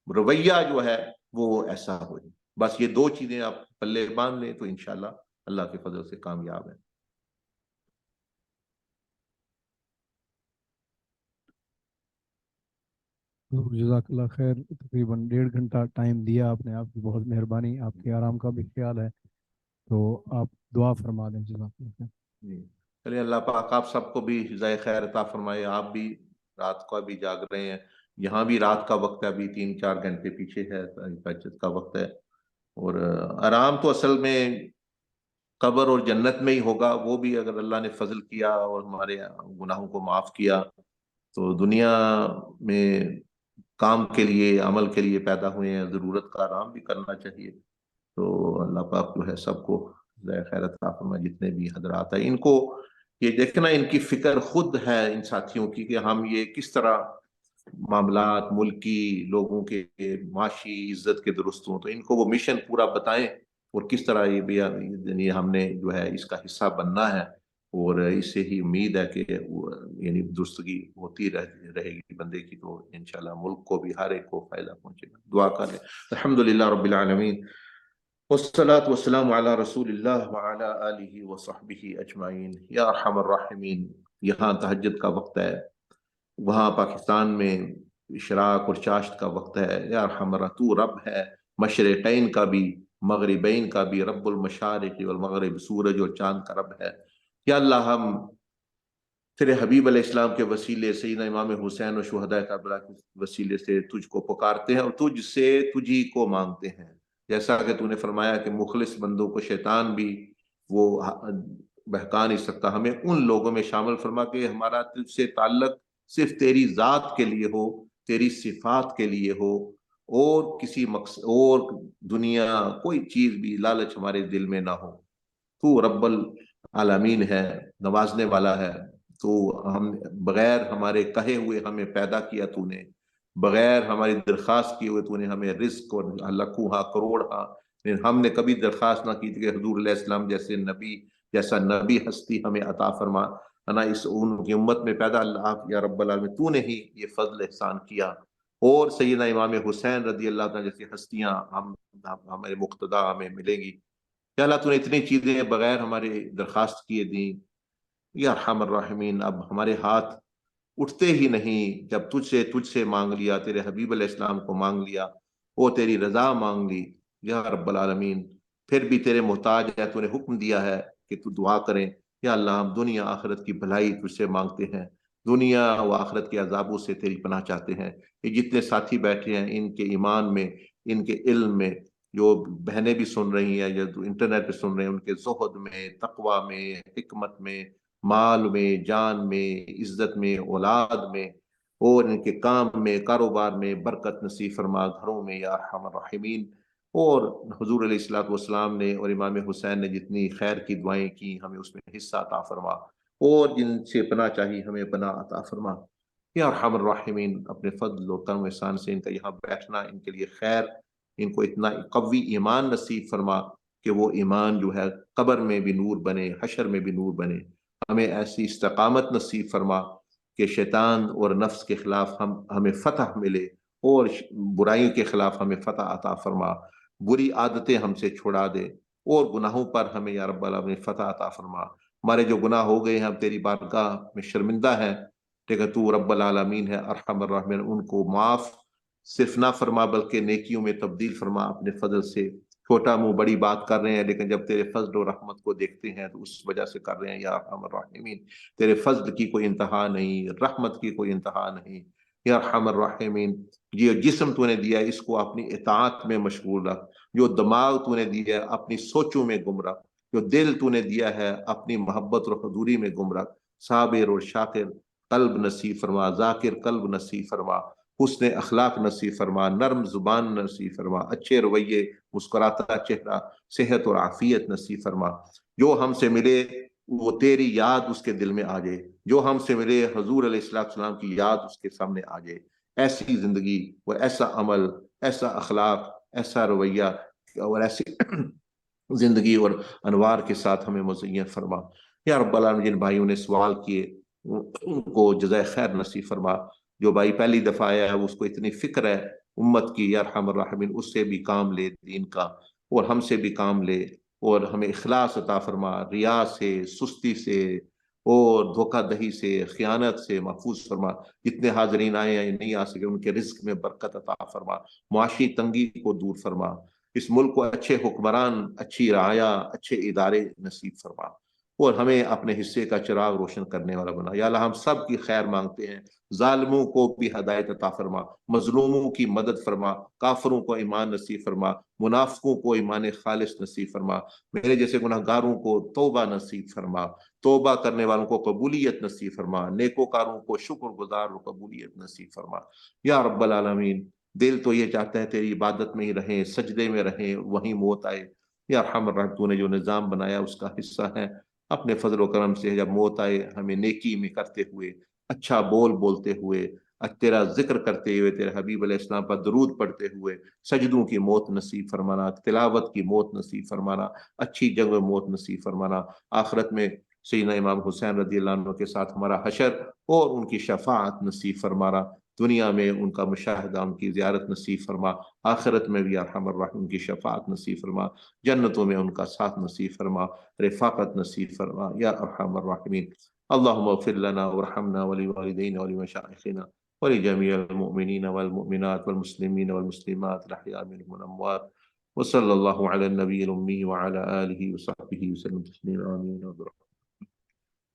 رویہ جو ہے وہ ایسا ہو جائے۔ بس یہ 2 چیزیں آپ پلے باندھ لیں تو انشاءاللہ اللہ کے فضل سے کامیاب ہیں۔ جزاک اللہ خیر، تقریباً 1.5 گھنٹہ ٹائم دیا آپ نے، آپ کی بہت مہربانی، آپ کے آرام کا بھی خیال ہے، تو آپ دعا فرما دیں۔ جزاک اللہ خیر۔ جی چلیے، اللہ پاک آپ سب کو بھی جزائے خیر عطا فرمائے، آپ بھی رات کو بھی جاگ رہے ہیں، یہاں بھی رات کا وقت ہے، ابھی 3-4 گھنٹے پیچھے ہے، تہجد کا وقت ہے، اور آرام تو اصل میں قبر اور جنت میں ہی ہوگا، وہ بھی اگر اللہ نے فضل کیا اور ہمارے گناہوں کو معاف کیا تو دنیا میں کام کے لیے، عمل کے لیے پیدا ہوئے ہیں، ضرورت کا آرام بھی کرنا چاہیے۔ تو اللہ پاک جو ہے سب کو خیر عطا فرمائے، جتنے بھی حضرات ہیں ان کو یہ دیکھنا، ان کی فکر خود ہے ان ساتھیوں کی کہ ہم یہ کس طرح معاملات ملکی، لوگوں کے معاشی عزت کے درست ہوں، تو ان کو وہ مشن پورا بتائیں اور کس طرح یہ ہم نے جو ہے اس کا حصہ بننا ہے، اور اس سے ہی امید ہے کہ یعنی درستگی ہوتی رہے گی بندے کی، تو انشاءاللہ ملک کو بھی ہر ایک کو فائدہ پہنچے گا۔ دعا کریں۔ الحمدللہ رب العالمین، والصلاة والسلام علی رسول اللہ وعلی آلہ وصحبہ اجمعین۔ یا ارحم الراحمین، یہاں تہجد کا وقت ہے، وہاں پاکستان میں اشراق اور چاشت کا وقت ہے۔ یا ارحم تو رب ہے مشرقین کا بھی، مغربین کا بھی، رب المشارق والمغرب، سورج اور چاند کا رب ہے۔ یا اللہ ہم تیرے حبیب علیہ السلام کے وسیلے سیدنا امام حسین و شہداء کربلا کے وسیلے سے تجھ کو پکارتے ہیں اور تجھ سے تجھی کو مانگتے ہیں، جیسا کہ تو نے فرمایا کہ مخلص بندوں کو شیطان بھی وہ بہکا نہیں سکتا۔ ہمیں ان لوگوں میں شامل فرما کہ ہمارا تجھ سے تعلق صرف تیری ذات کے لیے ہو، تیری صفات کے لیے ہو، اور کسی مقصد اور دنیا کوئی چیز بھی لالچ ہمارے دل میں نہ ہو۔ تو رب العالمین ہے، نوازنے والا ہے، تو ہم بغیر ہمارے کہے ہوئے ہمیں پیدا کیا تو نے، بغیر ہماری درخواست کیے ہوئے تو نے ہمیں رزق اور لاکھوں ہاں کروڑ ہاں، ہم نے کبھی درخواست نہ کی تھی کہ حضور علیہ السلام جیسا نبی ہستی ہمیں عطا فرما، انا اس ان کی امت میں پیدا، اللہ یا رب العالمین تو نے ہی یہ فضل احسان کیا۔ اور سیدنا امام حسین رضی اللہ تعالیٰ جیسی ہستیاں ہمارے مقتدا ہمیں ملیں گی۔ یا اللہ تو نے اتنی چیزیں بغیر ہمارے درخواست کیے دیں، یا ارحم الراحمین اب ہمارے ہاتھ اٹھتے ہی نہیں جب تجھ سے مانگ لیا، تیرے حبیب علیہ السلام کو مانگ لیا اور تیری رضا مانگ لی یا رب العالمین، پھر بھی تیرے محتاج ہے، تو نے حکم دیا ہے کہ تو دعا کریں۔ یا اللہ ہم دنیا آخرت کی بھلائی تجھ سے مانگتے ہیں، دنیا و آخرت کے عذابوں سے تیری پناہ چاہتے ہیں۔ یہ جتنے ساتھی بیٹھے ہیں ان کے ایمان میں، ان کے علم میں، جو بہنیں بھی سن رہی ہیں یا جو انٹرنیٹ پہ سن رہے ہیں، ان کے زہد میں، تقوی میں، حکمت میں، مال میں، جان میں، عزت میں، اولاد میں، اور ان کے کام میں، کاروبار میں برکت نصیب فرما، گھروں میں یا ارحم الراحمین۔ اور حضور علیہ الصلوۃ والسلام نے اور امام حسین نے جتنی خیر کی دعائیں کی ہمیں اس میں حصہ عطا فرما، اور جن سے پناہ چاہیے ہمیں پناہ عطا فرما یا ارحم الراحمین۔ اپنے فضل و کرم و احسان سے ان کا یہاں بیٹھنا ان کے لیے خیر، ان کو اتنا قوی ایمان نصیب فرما کہ وہ ایمان جو ہے قبر میں بھی نور بنے، حشر میں بھی نور بنے۔ ہمیں ایسی استقامت نصیب فرما کہ شیطان اور نفس کے خلاف ہمیں فتح ملے، اور برائیوں کے خلاف ہمیں فتح عطا فرما، بری عادتیں ہم سے چھڑا دے، اور گناہوں پر ہمیں یا رب العالمین فتح عطا فرما۔ ہمارے جو گناہ ہو گئے ہیں ہم تیری بارگاہ میں شرمندہ ہیں، لیکن تو رب العالمین ہے ارحم الراحمین، ان کو معاف صرف نہ فرما بلکہ نیکیوں میں تبدیل فرما اپنے فضل سے۔ چھوٹا منہ بڑی بات کر رہے ہیں، لیکن جب تیرے فضل و رحمت کو دیکھتے ہیں تو اس وجہ سے کر رہے ہیں یا ارحم الراحمین۔ تیرے فضل کی کوئی انتہا نہیں، رحمت کی کوئی انتہا نہیں یا ارحم الراحمین۔ یہ جسم تو نے دیا ہے اس کو اپنی اطاعت میں مشغول رکھ، جو دماغ تو نے دیا ہے اپنی سوچوں میں گم رکھ، جو دل تو نے دیا ہے اپنی محبت اور حضوری میں گم رکھ۔ صابر اور شاکر قلب نصیب فرما، ذاکر قلب نصیب فرما، حسن اخلاق نصیب فرما، نرم زبان نصیب فرما، اچھے رویے، مسکراتا چہرہ، صحت اور عافیت نصیب فرما۔ جو ہم سے ملے وہ تیری یاد اس کے دل میں آ جائے، جو ہم سے ملے حضور علیہ السلام کی یاد اس کے سامنے آ جائے۔ ایسی زندگی اور ایسا عمل، ایسا اخلاق، ایسا رویہ اور ایسی زندگی اور انوار کے ساتھ ہمیں مزین فرما یا رب العالمین۔ جن بھائیوں نے سوال کیے ان کو جزائے خیر نصیب فرما۔ جو بھائی پہلی دفعہ آیا ہے اس کو اتنی فکر ہے امت کی یا ارحم الراحمین، اس سے بھی کام لے دین کا، اور ہم سے بھی کام لے، اور ہمیں اخلاص عطا فرما، ریا سے، سستی سے اور دھوکہ دہی سے، خیانت سے محفوظ فرما۔ جتنے حاضرین آئے ہیں نہیں آ سکے ان کے رزق میں برکت عطا فرما، معاشی تنگی کو دور فرما، اس ملک کو اچھے حکمران، اچھی رعایا، اچھے ادارے نصیب فرما، اور ہمیں اپنے حصے کا چراغ روشن کرنے والا بنا۔ یا اللہ ہم سب کی خیر مانگتے ہیں، ظالموں کو بھی ہدایت عطا فرما، مظلوموں کی مدد فرما، کافروں کو ایمان نصیب فرما، منافقوں کو ایمان خالص نصیب فرما، میرے جیسے گناہ گاروں کو توبہ نصیب فرما، توبہ کرنے والوں کو قبولیت نصیب فرما، نیکوکاروں کو شکر گزار اور قبولیت نصیب فرما یا رب العالمین۔ دل تو یہ چاہتا ہے تیری عبادت میں ہی رہیں، سجدے میں رہیں، وہیں موت آئے یا ارحم الراحمین۔ تو نے جو نظام بنایا اس کا حصہ ہے، اپنے فضل و کرم سے جب موت آئے ہمیں نیکی میں کرتے ہوئے، اچھا بولتے ہوئے، تیرا ذکر کرتے ہوئے، تیرے حبیب علیہ السلام پر درود پڑھتے ہوئے، سجدوں کی موت نصیب فرمانا، تلاوت کی موت نصیب فرمانا، اچھی جگہ میں موت نصیب فرمانا۔ آخرت میں سیدنا امام حسین رضی اللہ عنہ کے ساتھ ہمارا حشر اور ان کی شفاعت نصیب فرمانا، دنیا میں ان کا مشاہدہ، ان کی زیارت نصیب فرما، آخرت میں بھی ارحم الراحمین کی شفاعت نصیب فرما، جنتوں میں ان کا ساتھ نصیب فرما، رفاقت نصیب فرما یا ارحم الراحمین۔ اللهم اغفر لنا وارحمنا ولوالدينا ولمشايخنا ولجميع المؤمنين والمؤمنات والمسلمين والمسلمات الأحياء منهم والأموات، وصلى الله على النبي الأمي وعلى آله وصحبه وسلم تسليما آمين.